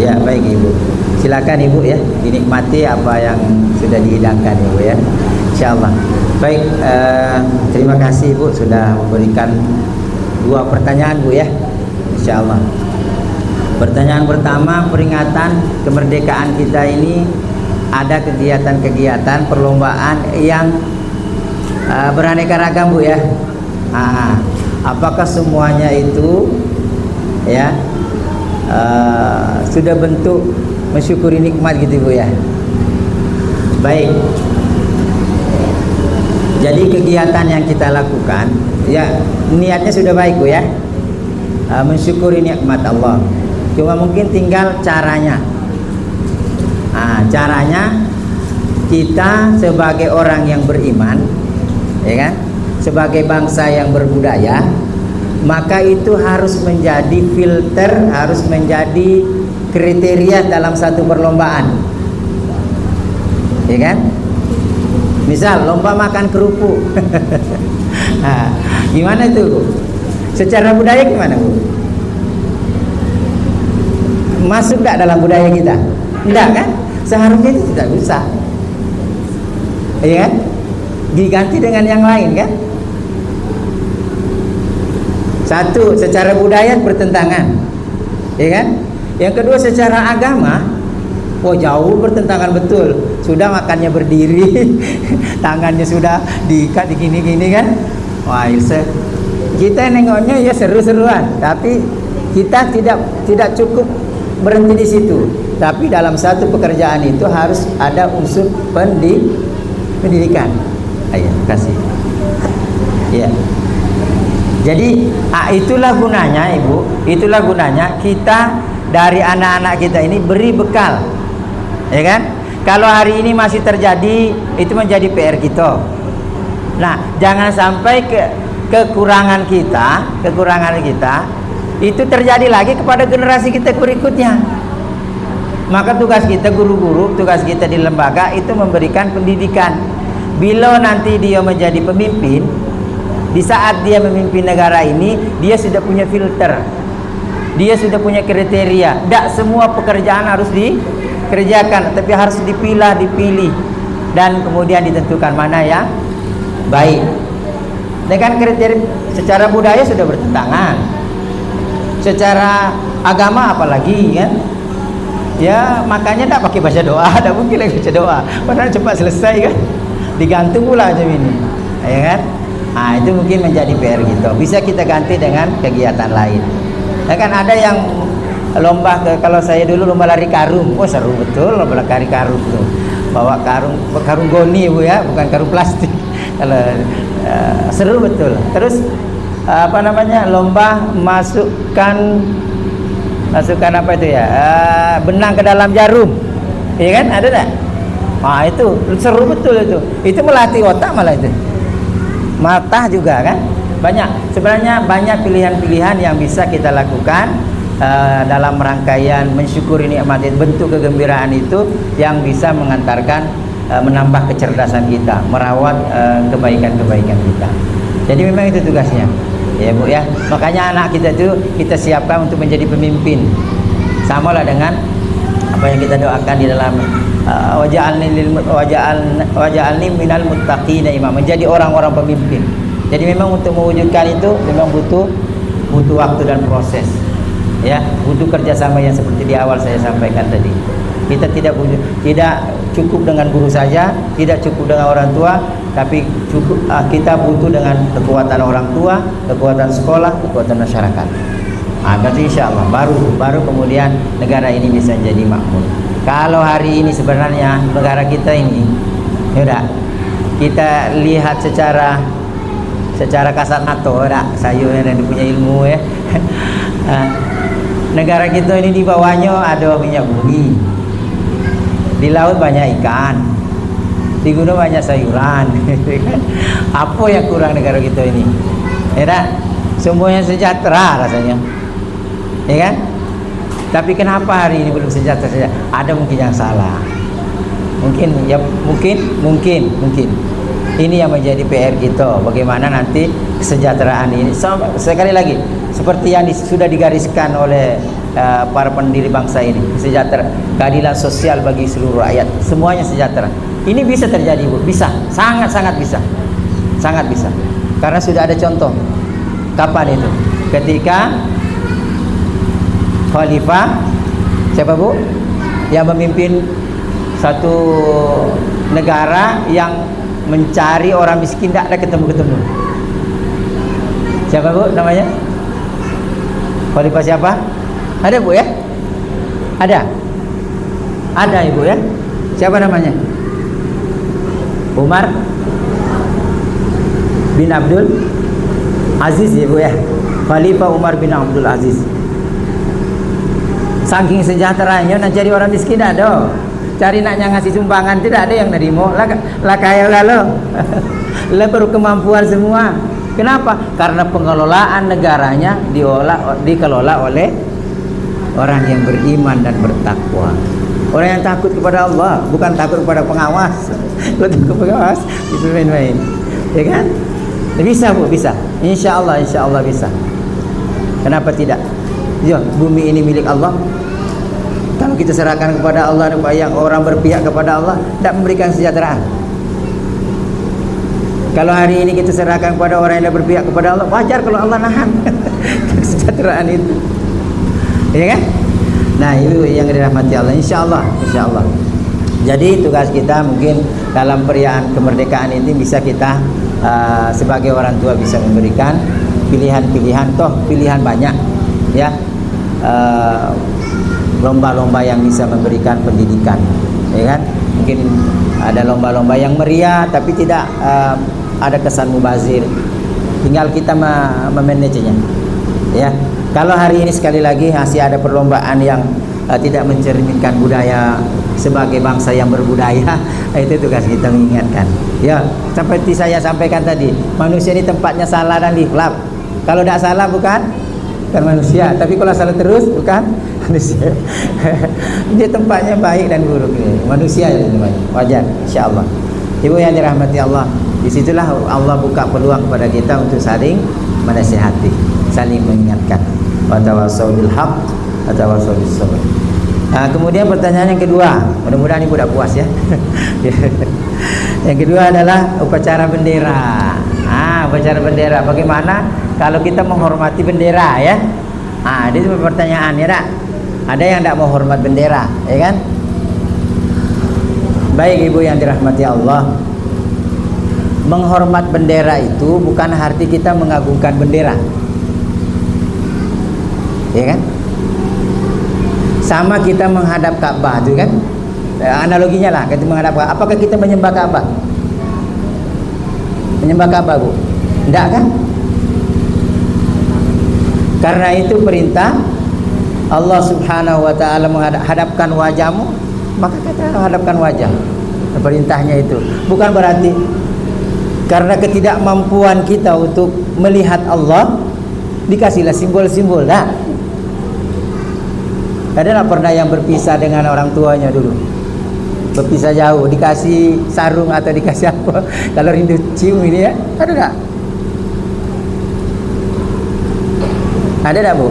Speaker 2: Ya, baik Ibu. Silakan Ibu ya, dinikmati apa yang sudah dihidangkan Ibu ya. Insyaallah. Baik, terima kasih Ibu sudah memberikan 2 pertanyaan Bu ya. Insyaallah. Pertanyaan pertama, peringatan kemerdekaan kita ini ada kegiatan-kegiatan perlombaan yang beraneka ragam Bu ya. Apakah semuanya itu ya sudah bentuk mensyukuri nikmat gitu Bu ya? Baik. Jadi kegiatan yang kita lakukan ya niatnya sudah baik Bu ya, mensyukuri nikmat Allah. Cuma mungkin tinggal caranya. Caranya kita sebagai orang yang beriman, ya kan, sebagai bangsa yang berbudaya, maka itu harus menjadi filter, harus menjadi kriteria dalam satu perlombaan, ya kan? Misal lomba makan kerupuk. Gimana itu Bu? Secara budaya gimana Bu? Masuk enggak dalam budaya kita? Enggak kan? Seharusnya itu tidak bisa, ya kan? Diganti dengan yang lain kan? Satu, secara budaya bertentangan, ya kan? Yang kedua, secara agama, jauh bertentangan betul. Sudah makannya berdiri, tangannya sudah diikat di gini-gini kan? Wah, kita nengoknya ya seru-seruan, tapi kita tidak cukup berhenti di situ. Tapi dalam satu pekerjaan itu harus ada unsur pendidikan. Ayo, kasih. Ya. Jadi itulah gunanya Ibu, itulah gunanya kita dari anak-anak kita ini beri bekal, ya kan? Kalau hari ini masih terjadi, itu menjadi PR kita. Nah, jangan sampai kekurangan kita itu terjadi lagi kepada generasi kita berikutnya. Maka tugas kita guru-guru, tugas kita di lembaga itu memberikan pendidikan. Bila nanti dia menjadi pemimpin, di saat dia memimpin negara ini, dia sudah punya filter, dia sudah punya kriteria. Tidak semua pekerjaan harus dikerjakan, tapi harus dipilih dan kemudian ditentukan mana yang baik. Dengan kriteria secara budaya sudah bertentangan, secara agama apalagi kan? Ya makanya tidak pakai baca doa, tidak mungkin lagi baca doa. Padahal cepat selesai kan, digantung pula macam ini, ya kan? Itu mungkin menjadi PR kita. Bisa kita ganti dengan kegiatan lain. Ya kan ada yang lomba kalau saya dulu lomba lari karung, seru betul lomba lari karung tuh. Bawa karung goni Bu ya, bukan karung plastik. Kalau seru betul. Terus lomba masukkan apa itu ya, benang ke dalam jarum, ya kan, ada tak? Itu seru betul itu melatih otak malah itu, mata juga kan, banyak sebenarnya banyak pilihan-pilihan yang bisa kita lakukan dalam rangkaian mensyukuri nikmat itu, bentuk kegembiraan itu yang bisa mengantarkan menambah kecerdasan kita, merawat kebaikan-kebaikan kita. Jadi memang itu tugasnya, ya Bu ya. Makanya anak kita itu kita siapkan untuk menjadi pemimpin. Samalah dengan apa yang kita doakan di dalam waja'alni minal muttaqina imam, menjadi orang-orang pemimpin. Jadi memang untuk mewujudkan itu memang butuh waktu dan proses. Ya, butuh kerjasama yang seperti di awal saya sampaikan tadi. Kita tidak cukup dengan guru saja, tidak cukup dengan orang tua, tapi kita butuh dengan kekuatan orang tua, kekuatan sekolah, kekuatan masyarakat. Berarti insya Allah baru kemudian negara ini bisa jadi makmur. Kalau hari ini sebenarnya negara kita ini, ya kita lihat secara kasat mata, saya yang punya ilmu ya. Negara kita ini di bawahnya ada minyak bumi, di laut banyak ikan, di gunung banyak sayuran. Apa yang kurang negara kita ini? Ya, semuanya sejahtera rasanya, ya kan? Tapi kenapa hari ini belum sejahtera saja? Ada mungkin yang salah. Mungkin ini yang menjadi PR kita. Bagaimana nanti kesejahteraan ini? Sekali lagi, seperti yang sudah digariskan oleh para pendiri bangsa ini, sejahtera, keadilan sosial bagi seluruh rakyat, semuanya sejahtera. Ini bisa terjadi, Bu. Bisa, sangat bisa. Sangat bisa. Karena sudah ada contoh. Kapan itu? Ketika khalifah siapa, Bu? Yang memimpin satu negara yang mencari orang miskin tidak ada ketemu. Siapa, Bu, namanya? Khalifah siapa? Ada, Bu ya? Ada Ibu ya? Siapa namanya? Umar bin Abdul Aziz ya, Bu ya? Khalifah Umar bin Abdul Aziz. Saking sejahteranya nak cari orang miskin ada. Cari naknya ngasih sumbangan tidak ada yang nerimo. Lah kaya lalu. Lah baru kemampuan semua. Kenapa? Karena pengelolaan negaranya dikelola oleh orang yang beriman dan bertakwa. Orang yang takut kepada Allah, bukan takut kepada pengawas. Kalau takut pengawas itu main-main. Ya kan? Bisa, Bu, bisa. Insya Allah bisa. Kenapa tidak? Ya, bumi ini milik Allah. Kalau kita serahkan kepada Allah, yang orang berpihak kepada Allah tidak memberikan kesejahteraan. Kalau hari ini kita serahkan kepada orang yang berpihak kepada Allah, wajar kalau Allah nahan kesejahteraan itu, ya kan? Nah, itu yang dirahmati Allah. Insya Allah. Jadi tugas kita mungkin dalam perayaan kemerdekaan ini bisa kita sebagai orang tua bisa memberikan pilihan-pilihan, pilihan banyak, ya. Lomba-lomba yang bisa memberikan pendidikan, ya kan? Mungkin ada lomba-lomba yang meriah tapi tidak ada kesan mubazir. Tinggal kita memanagenya, ya. Kalau hari ini sekali lagi masih ada perlombaan yang tidak mencerminkan budaya sebagai bangsa yang berbudaya, itu tugas kita mengingatkan. Ya, seperti saya sampaikan tadi, manusia ini tempatnya salah dan dikhlaf. Kalau tidak salah bukan manusia, tapi kalau salah terus bukan manusia. Dia tempatnya baik dan buruk ini. Manusia itu namanya. Wajar, insyaallah. Ibu yang dirahmati Allah, disitulah Allah buka peluang kepada kita untuk saling menasihati, saling mengingatkan. Wa tawassaw bil haqq wa tawassaw bis sabr. Kemudian pertanyaan yang kedua, mudah-mudahan Ibu sudah puas ya. Yang kedua adalah upacara bendera. Upacara bendera, bagaimana kalau kita menghormati bendera ya? Ini pertanyaan ya, tak? Ada yang tidak mau hormat bendera, ya kan? Baik Ibu yang dirahmati Allah, menghormat bendera itu bukan arti kita mengagungkan bendera, ya kan? Sama kita menghadap Ka'bah itu kan? Analoginya lah, kita menghadap Ka'bah. Apakah kita menyembah Ka'bah? Menyembah Ka'bah, Bu? Tidak kan? Karena itu perintah Allah Subhanahu wa ta'ala menghadapkan wajahmu, maka kita hadapkan wajah. Perintahnya itu bukan berarti karena ketidakmampuan kita untuk melihat Allah dikasihlah simbol-simbol. Nah, Ada nggak pernah yang berpisah dengan orang tuanya dulu? Berpisah jauh, dikasih sarung atau dikasih apa? Kalau rindu cium ini ya, ada nggak? Ada nggak Bu?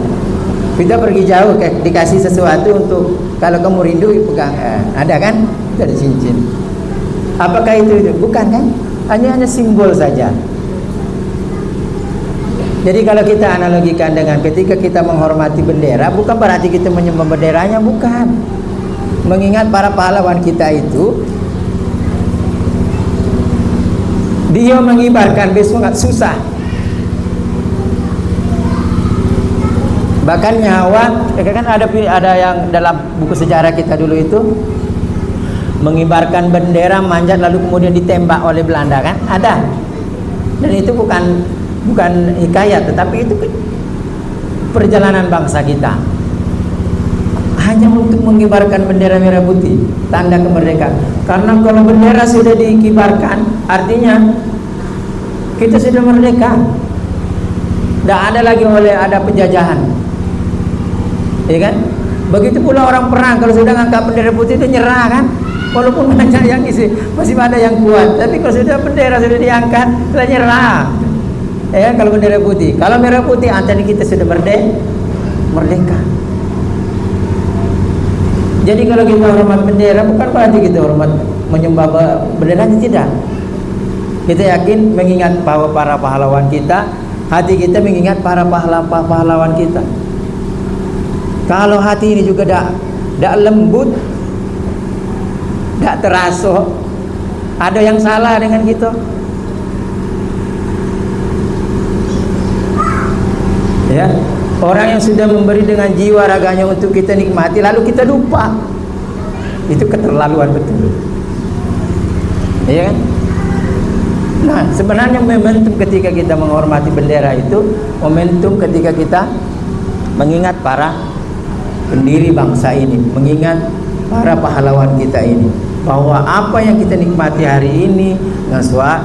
Speaker 2: Kita pergi jauh, dikasih sesuatu untuk kalau kamu rindu pegang. Ada kan? Itu ada cincin. Apakah itu? Bukan kan? Hanya simbol saja. Jadi kalau kita analogikan dengan ketika kita menghormati bendera, bukan berarti kita menyembah benderanya, bukan. Mengingat para pahlawan kita itu, dia mengibarkan sangat susah. Bahkan nyawa, kan ada yang dalam buku sejarah kita dulu itu mengibarkan bendera, manjat lalu kemudian ditembak oleh Belanda, kan? Ada. Dan itu bukan hikayat, tetapi itu perjalanan bangsa kita. Hanya untuk mengibarkan bendera merah putih, tanda kemerdekaan. Karena kalau bendera sudah dikibarkan, artinya kita sudah merdeka. Tidak ada lagi ada penjajahan. Ya kan? Begitu pula orang perang, kalau sudah ngangkat bendera putih itu nyerah kan? Walaupun banyak yang isi, masih ada yang kuat. Tapi kalau sudah bendera sudah diangkat, sudah nyerah. Ya, kalau bendera putih. Kalau merah putih, artinya kita sudah merdeka. Jadi kalau kita hormat bendera, bukan berarti kita hormat menyembah benderanya, tidak. Kita yakin mengingat bahwa para pahlawan kita, hati kita mengingat para pahlawan kita. Kalau hati ini juga tidak lembut, tidak terasa, ada yang salah dengan kita. Ya, orang yang sudah memberi dengan jiwa raganya untuk kita nikmati, lalu kita lupa, itu keterlaluan betul. Ya kan? Nah, sebenarnya momentum ketika kita menghormati bendera itu momentum ketika kita mengingat para pendiri bangsa ini, mengingat para pahlawan kita ini, bahwa apa yang kita nikmati hari ini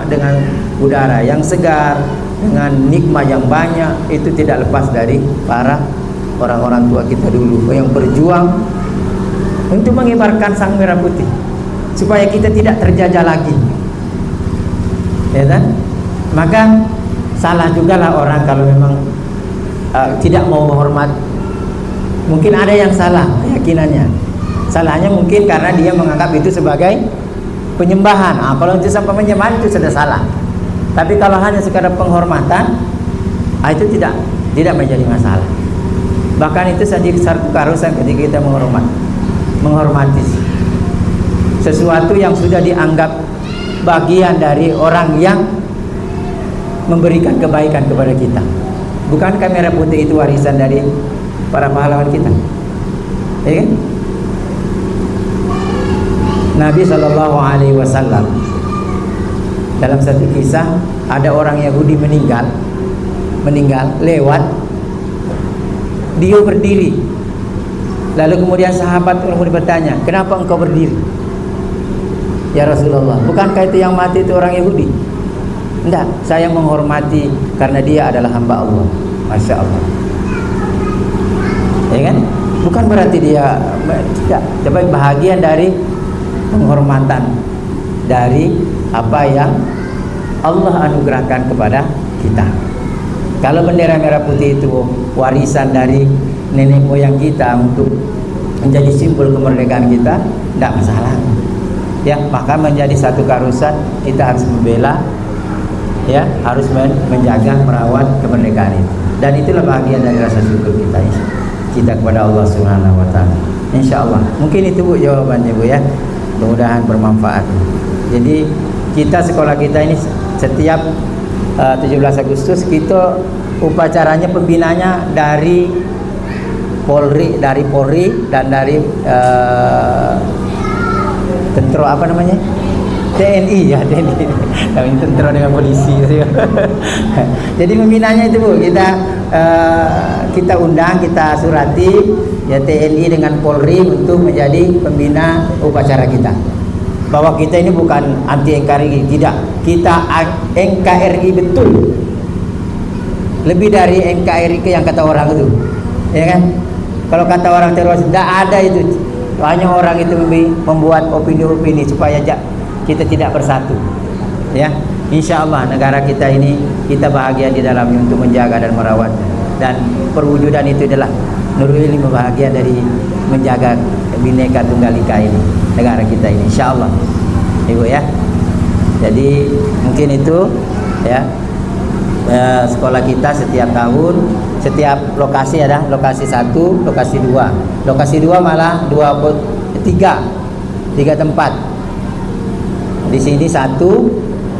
Speaker 2: dengan udara yang segar, dengan nikmat yang banyak, itu tidak lepas dari para orang-orang tua kita dulu yang berjuang untuk mengibarkan sang merah putih supaya kita tidak terjajah lagi. Ya kan? Maka salah juga lah orang kalau memang tidak mau menghormat. Mungkin ada yang salah keyakinannya. Salahnya mungkin karena dia menganggap itu sebagai penyembahan. Kalau itu sampai penyembahan itu sudah salah. Tapi kalau hanya sekadar penghormatan, itu tidak menjadi masalah. Bahkan itu saja satu keharusan ketika kita menghormati sesuatu yang sudah dianggap bagian dari orang yang memberikan kebaikan kepada kita. Bukankah merah putih itu warisan dari para pahlawan kita? Ya kan? Nabi SAW dalam satu kisah, ada orang Yahudi meninggal lewat, dia berdiri. Lalu kemudian sahabat kemudian bertanya, kenapa engkau berdiri? Ya Rasulullah, bukankah itu yang mati itu orang Yahudi? Enggak, saya menghormati karena dia adalah hamba Allah. Masya Allah. Ya kan? Bukan berarti dia tidak, tapi bahagian dari penghormatan dari apa yang Allah anugerahkan kepada kita. Kalau bendera merah putih itu warisan dari nenek moyang kita untuk menjadi simbol kemerdekaan kita, tidak masalah. Ya, maka menjadi satu keharusan kita harus membela, ya, harus menjaga, merawat kemerdekaan itu. Dan itulah bahagian dari rasa syukur kita kepada Allah Subhanahu wa taala. Insyaallah. Mungkin itu Bu jawabannya Bu ya. Mudah-mudahan bermanfaat. Jadi kita sekolah kita ini setiap 17 Agustus kita upacaranya pembinanya dari Polri dan dari tentara apa namanya? TNI ya, TNI. Kami tentara dengan polisi. Jadi pembinanya itu Bu, kita undang, kita surati ya TNI dengan Polri untuk menjadi pembina upacara kita. Bahwa kita ini bukan anti NKRI, tidak. Kita NKRI betul. Lebih dari NKRI yang kata orang itu. Ya kan? Kalau kata orang teroris, tidak ada itu. Hanya orang itu membuat opini-opini supaya kita tidak bersatu. Ya, insya Allah negara kita ini kita bahagia di dalamnya untuk menjaga dan merawatnya. Dan perwujudan itu adalah Nurul Ilmi bahagia dari menjaga Bhinneka Tunggal Ika ini, negara kita ini, insya Allah, Ibu ya. Jadi mungkin itu ya. Sekolah kita setiap tahun, setiap lokasi ada lokasi 1, lokasi 2. Lokasi 2 malah 3 tempat. Di sini 1,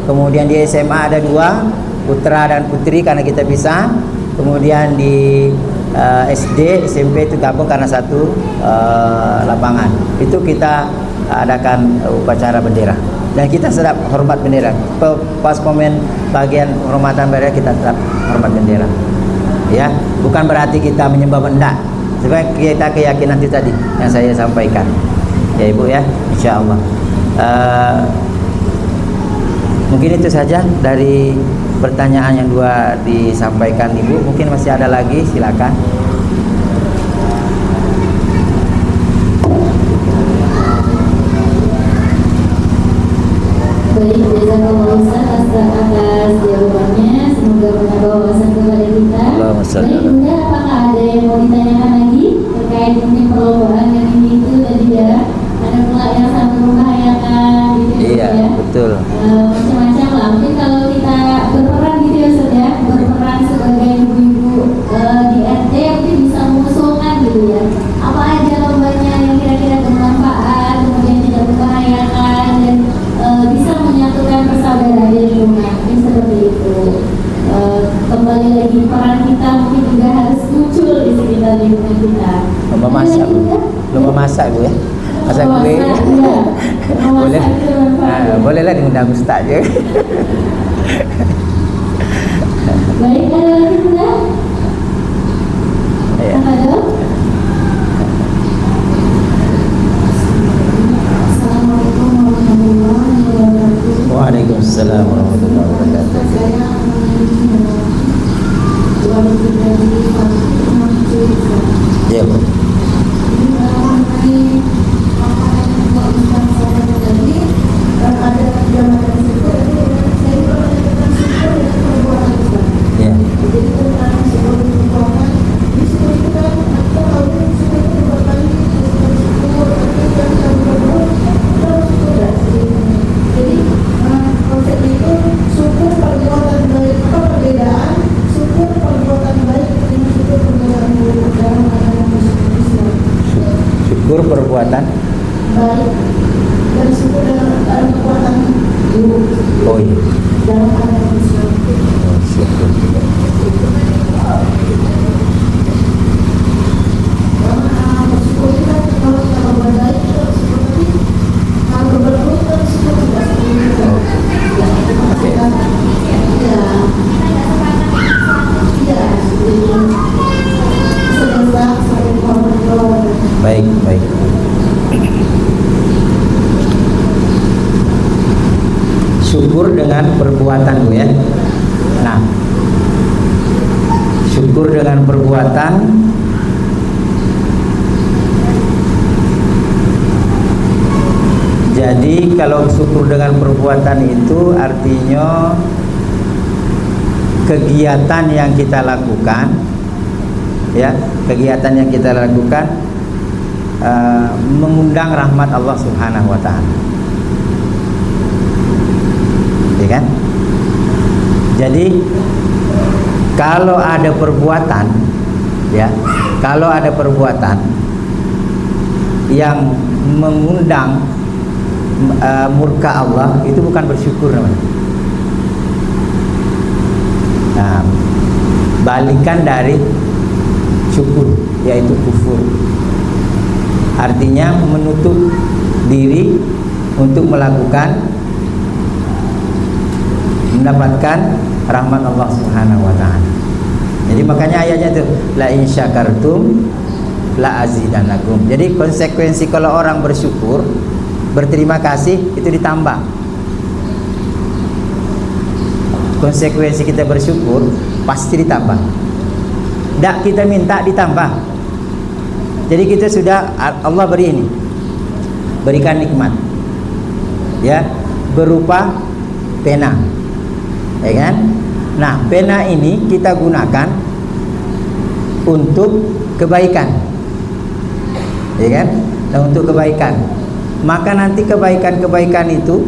Speaker 2: kemudian di SMA ada 2, putra dan putri karena kita bisa. Kemudian di SD, SMP itu gabung karena 1 lapangan. Itu kita adakan upacara bendera. Dan kita sedap hormat bendera. Pas momen bagian hormatan bendera kita tetap hormat bendera. Ya, bukan berarti kita menyembah benda. Sebab kita keyakinan itu tadi yang saya sampaikan. Ya Ibu ya, insya Allah. Mungkin itu saja dari pertanyaan yang 2 disampaikan Ibu. Mungkin masih ada lagi, silakan.
Speaker 3: Baik, jazakallahu Ustaz atas jawabannya. Semoga menambah wawasan kepada kita. Baik Bunda, apakah ada yang mau ditanyakan lagi terkait mungkin perlombaan yang ini itu tadi ya? Ada pula yang sangat membahayakan gitu
Speaker 2: Iya,
Speaker 3: ya?
Speaker 2: betul.
Speaker 3: Macam-macam lah. Mungkin kalau kita berperan gitu ya Ustaz ya, berperan sebagai ibu-ibu di RT mungkin bisa mengusulkan gitu ya. Apa aja lombanya yang kira-kira bermanfaat, kemudian tidak membahayakan dan bisa menyatukan persaudaraan di lingkungan, mungkin seperti itu. Kembali lagi peran kita mungkin juga harus muncul di sekitar lingkungan kita.
Speaker 2: Lomba masak, Bu. Lomba masak, Bu ya. Masak kue.
Speaker 3: Iya.
Speaker 2: Boleh. Bolehlah diundang Ustaz je.
Speaker 3: Baik, ada lagi Bunda?
Speaker 2: Ya.
Speaker 3: Ada? Assalamualaikum warahmatullahi wabarakatuh.
Speaker 2: Waalaikumsalam warahmatullahi wabarakatuh. Ya, Bu. Ya. Syukur perbuatan
Speaker 3: baik dan syukur dalam kekuatan ibu
Speaker 2: oh iya.
Speaker 3: dalam keadaan Islam.
Speaker 2: Syukur.
Speaker 3: Karena bersyukur kita kalau kita berbuat baik kita seperti kalau berbuat kita syukur tidak seperti itu.
Speaker 2: Oke. Baik, baik. Syukur dengan perbuatan, Bu ya. Nah, syukur dengan perbuatan jadi kalau syukur dengan perbuatan itu artinya kegiatan yang kita lakukan, ya, kegiatan yang kita lakukan mengundang rahmat Allah Subhanahu wa taala. Ya kan? Jadi kalau ada perbuatan, ya, kalau ada perbuatan yang mengundang murka Allah, itu bukan bersyukur namanya. Nah, balikan dari syukur, yaitu kufur. Artinya menutup diri untuk mendapatkan rahmat Allah Subhanahu wa taala. Jadi makanya ayatnya itu la in syakartum la azidannakum. Jadi konsekuensi kalau orang bersyukur, berterima kasih itu ditambah. Konsekuensi kita bersyukur pasti ditambah. Tidak kita minta ditambah. Jadi kita sudah, Allah beri ini, berikan nikmat, ya, berupa pena, ya kan? Nah, pena ini kita gunakan untuk kebaikan, ya kan? Nah, untuk kebaikan, maka nanti kebaikan-kebaikan itu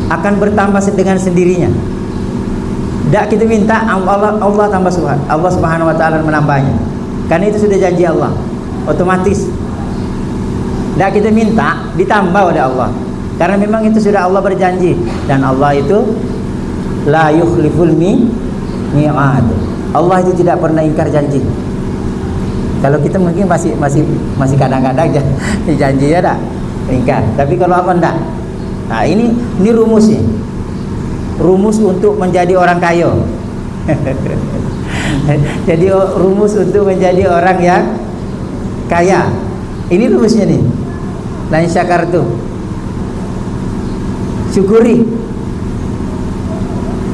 Speaker 2: akan bertambah dengan sendirinya. Tidak kita minta Allah tambah Allah Subhanahu wa taala menambahnya. Karena itu sudah janji Allah, otomatis. Tidak kita minta ditambah oleh Allah. Karena memang itu sudah Allah berjanji, dan Allah itu la yukhliful mi'ad. Allah itu tidak pernah ingkar janji. Kalau kita mungkin masih kadang-kadang janji ya tak ingkar. Tapi kalau apa enggak? Nah, ini rumusnya. Rumus untuk menjadi orang kaya. Jadi rumus untuk menjadi orang yang kaya. Ini rumusnya nih. La in syakartum, syukuri.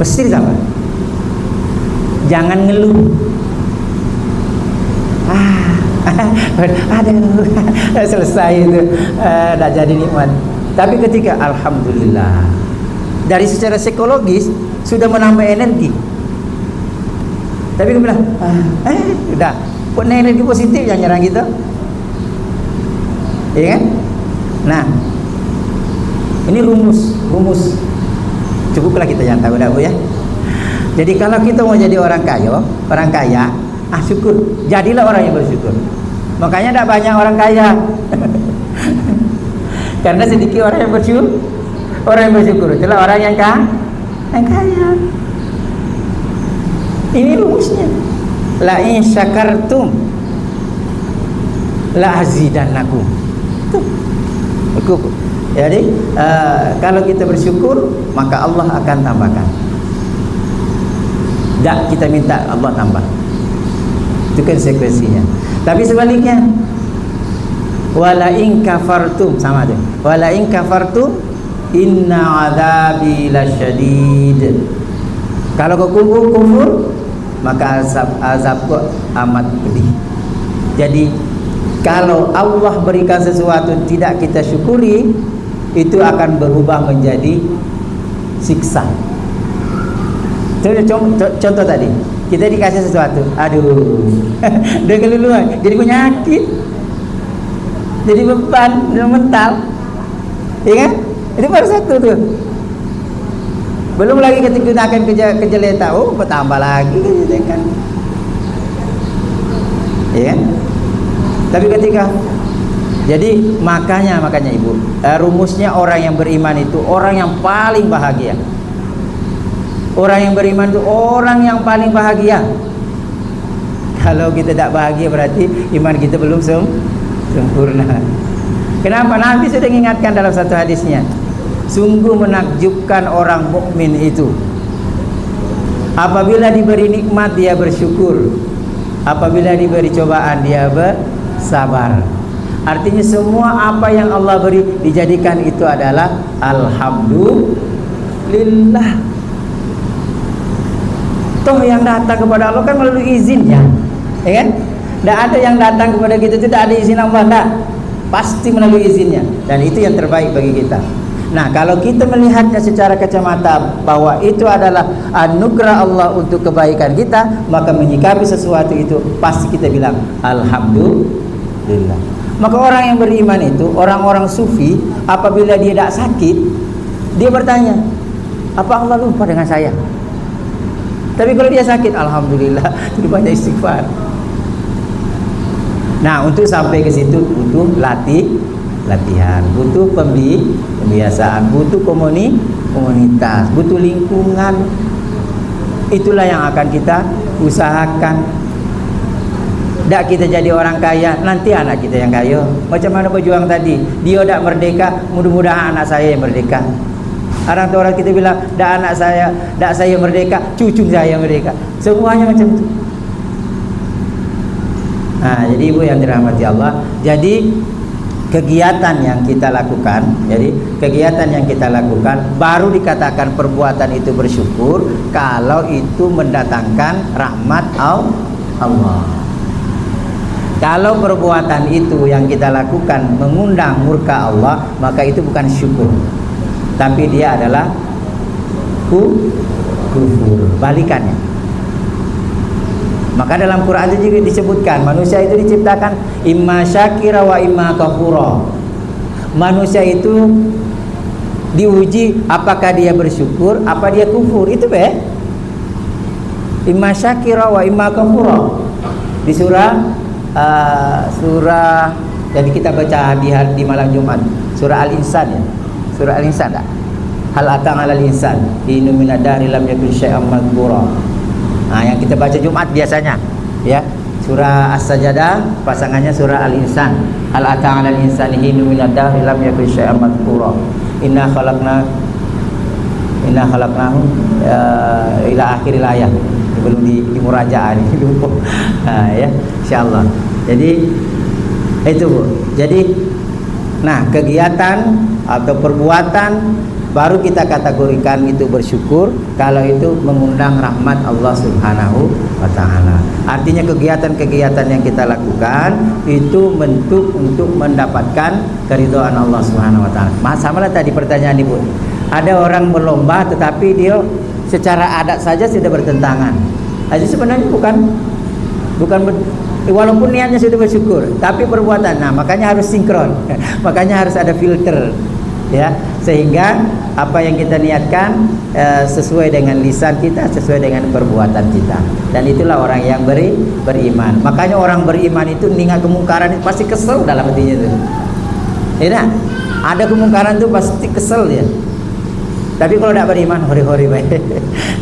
Speaker 2: Pasti sama. Jangan ngeluh. Aduh, selesai itu, dah jadi nikmat. Tapi ketika alhamdulillah, dari secara psikologis sudah menambah energi. Tapi kita bilang, udah, kok energi positif yang nyerang kita, ya kan? Nah, ini rumus. Cukuplah kita yang tahu dah, Bu, ya. Jadi kalau kita mau jadi orang kaya, syukur. Jadilah orang yang bersyukur. Makanya tidak banyak orang kaya. Karena sedikit orang yang bersyukur. Orang yang bersyukur itulah orang yang kaya. Ini rumusnya. La in syakartum la azidannakum. Tuh. Jadi kalau kita bersyukur, maka Allah akan tambahkan. Tak kita minta Allah tambah. Itu konsekuensinya. Tapi sebaliknya, wala in kafartum, sama tu. Wala in kafartum inna adzabi lasyadid. Kalau kau kufur, maka azabku amat pedih. Jadi kalau Allah berikan sesuatu tidak kita syukuri, itu akan berubah menjadi siksa. Contoh tadi, kita dikasih sesuatu, aduh, udah keluluan, jadi penyakit, jadi beban mental, ya kan? Itu baru satu tuh. Belum lagi ketika gunakan kejeletan, bertambah lagi kan? Ya kan? Tapi ketika, jadi makanya Ibu, rumusnya orang yang beriman itu orang yang paling bahagia. Orang yang beriman itu orang yang paling bahagia. Kalau kita tidak bahagia berarti iman kita belum sempurna. Kenapa? Nabi sudah mengingatkan dalam satu hadisnya, sungguh menakjubkan orang mukmin itu apabila diberi nikmat dia bersyukur, apabila diberi cobaan dia bersabar. Artinya semua apa yang Allah beri dijadikan itu adalah alhamdulillah. Toh yang datang kepada Allah kan melalui izinnya, ya kan? Tidak ada yang datang kepada kita itu tidak ada izin Allah, tidak. Pasti melalui izinnya, dan itu yang terbaik bagi kita. Nah, kalau kita melihatnya secara kacamata bahwa itu adalah anugerah Allah untuk kebaikan kita, maka menyikapi sesuatu itu pasti kita bilang alhamdulillah. Maka orang yang beriman itu, orang-orang sufi, apabila dia tidak sakit, dia bertanya, apa Allah lupa dengan saya? Tapi kalau dia sakit, alhamdulillah, itu banyak istighfar. Nah, untuk sampai ke situ butuh latihan, butuh pembiasaan, butuh komunitas, butuh lingkungan. Itulah yang akan kita usahakan. Tak kita jadi orang kaya, nanti anak kita yang kaya. Macam mana pejuang tadi, dia tak merdeka, mudah-mudahan anak saya yang merdeka. Orang kita bilang, dah anak saya, dah saya merdeka, cucu saya merdeka. Semuanya macam itu. Nah, jadi Ibu yang dirahmati Allah, jadi kegiatan yang kita lakukan, baru dikatakan perbuatan itu bersyukur kalau itu mendatangkan rahmat Allah. Kalau perbuatan itu yang kita lakukan mengundang murka Allah, maka itu bukan syukur, tapi dia adalah kufur, balikannya. Maka dalam Quran itu juga disebutkan manusia itu diciptakan imma syakira wa imma kafura. Manusia itu diuji apakah dia bersyukur, apa dia kufur. Itu imma syakira wa imma kafura. Di surah jadi kita baca di malam Jumat, surah Al-Insan ya. Surah Al-Insan tak? Hal atang alal insan inu minad dari lam yakun syai'an madhkura. Nah, yang kita baca Jumat biasanya ya. Surah As-Sajdah pasangannya surah Al-Insan. Hal atang alal insani inu minad dari lam yakun syai'an madhkura. Inna khalaqnahu ila akhir ayat. Belum di murajaah ini lupa. Nah, ya, insyaallah. Jadi itu Bu. Jadi nah, kegiatan atau perbuatan baru kita kategorikan itu bersyukur kalau itu mengundang rahmat Allah Subhanahu wa taala. Artinya kegiatan-kegiatan yang kita lakukan itu bentuk untuk mendapatkan keridhaan Allah Subhanahu wa taala. Samalah tadi pertanyaan Ibu. Ada orang berlomba tetapi dia secara adat saja sudah bertentangan. Jadi sebenarnya walaupun niatnya sudah bersyukur, tapi perbuatan, nah makanya harus sinkron, makanya harus ada filter, ya, sehingga apa yang kita niatkan sesuai dengan lisan kita, sesuai dengan perbuatan kita, dan itulah orang yang beriman. Makanya orang beriman itu ingat kemungkaran itu pasti kesel dalam hatinya itu, ya, ada kemungkaran itu pasti kesel dia. Tapi kalau tidak beriman, hori-hori baik.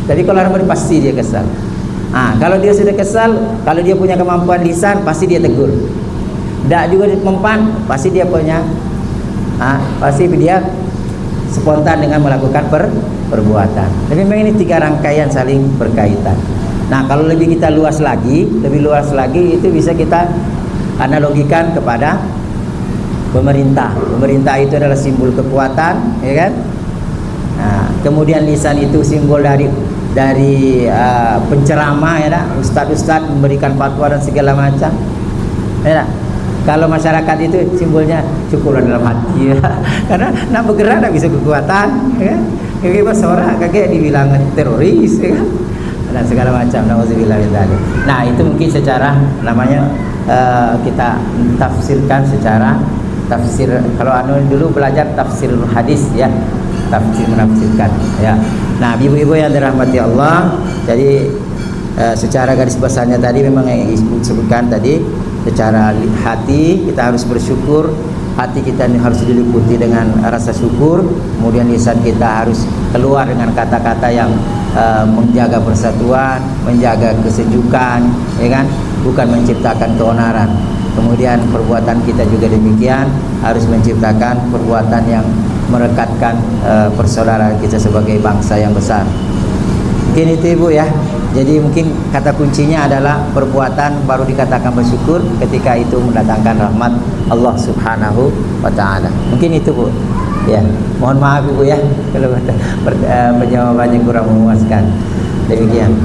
Speaker 2: Tapi kalau orang beriman pasti dia kesal. Kalau dia sudah kesal, kalau dia punya kemampuan lisan, pasti dia tegur. Tidak juga mempan, pasti dia punya, pasti dia spontan dengan melakukan perbuatan. Jadi memang ini 3 rangkaian saling berkaitan. Nah, kalau lebih kita luas lagi itu bisa kita analogikan kepada pemerintah. Pemerintah itu adalah simbol kekuatan, ya kan? Nah, kemudian lisan itu simbol dari penceramah, ya tak? Ustadz memberikan fatwa dan segala macam, ya tak? Kalau masyarakat itu simbolnya syukuran dalam hati, ya. Karena nak bergerak tak bisa kekuatan, ya kan? Kayak bersorak kakek dibilang teroris, ya kan? Dan segala macam. Nauzubillah min dzalik. Nah, itu mungkin secara namanya kita tafsirkan secara tafsir. Kalau dulu belajar tafsir hadis, ya. Tafsir menafsirkan, ya. Nah, ibu-ibu yang dirahmati Allah, jadi secara garis besarnya tadi memang yang disebutkan tadi, secara hati kita harus bersyukur, hati kita ini harus diliputi dengan rasa syukur, kemudian lisan kita harus keluar dengan kata-kata yang menjaga persatuan, menjaga kesejukan, ya kan, bukan menciptakan keonaran. Kemudian perbuatan kita juga demikian, harus menciptakan perbuatan yang merekatkan persaudaraan kita sebagai bangsa yang besar. Mungkin itu Ibu ya. Jadi mungkin kata kuncinya adalah perbuatan baru dikatakan bersyukur ketika itu mendatangkan rahmat Allah Subhanahu wa taala. Mungkin itu Bu. Ya, mohon maaf Ibu ya kalau penjawabannya kurang memuaskan. Demikian.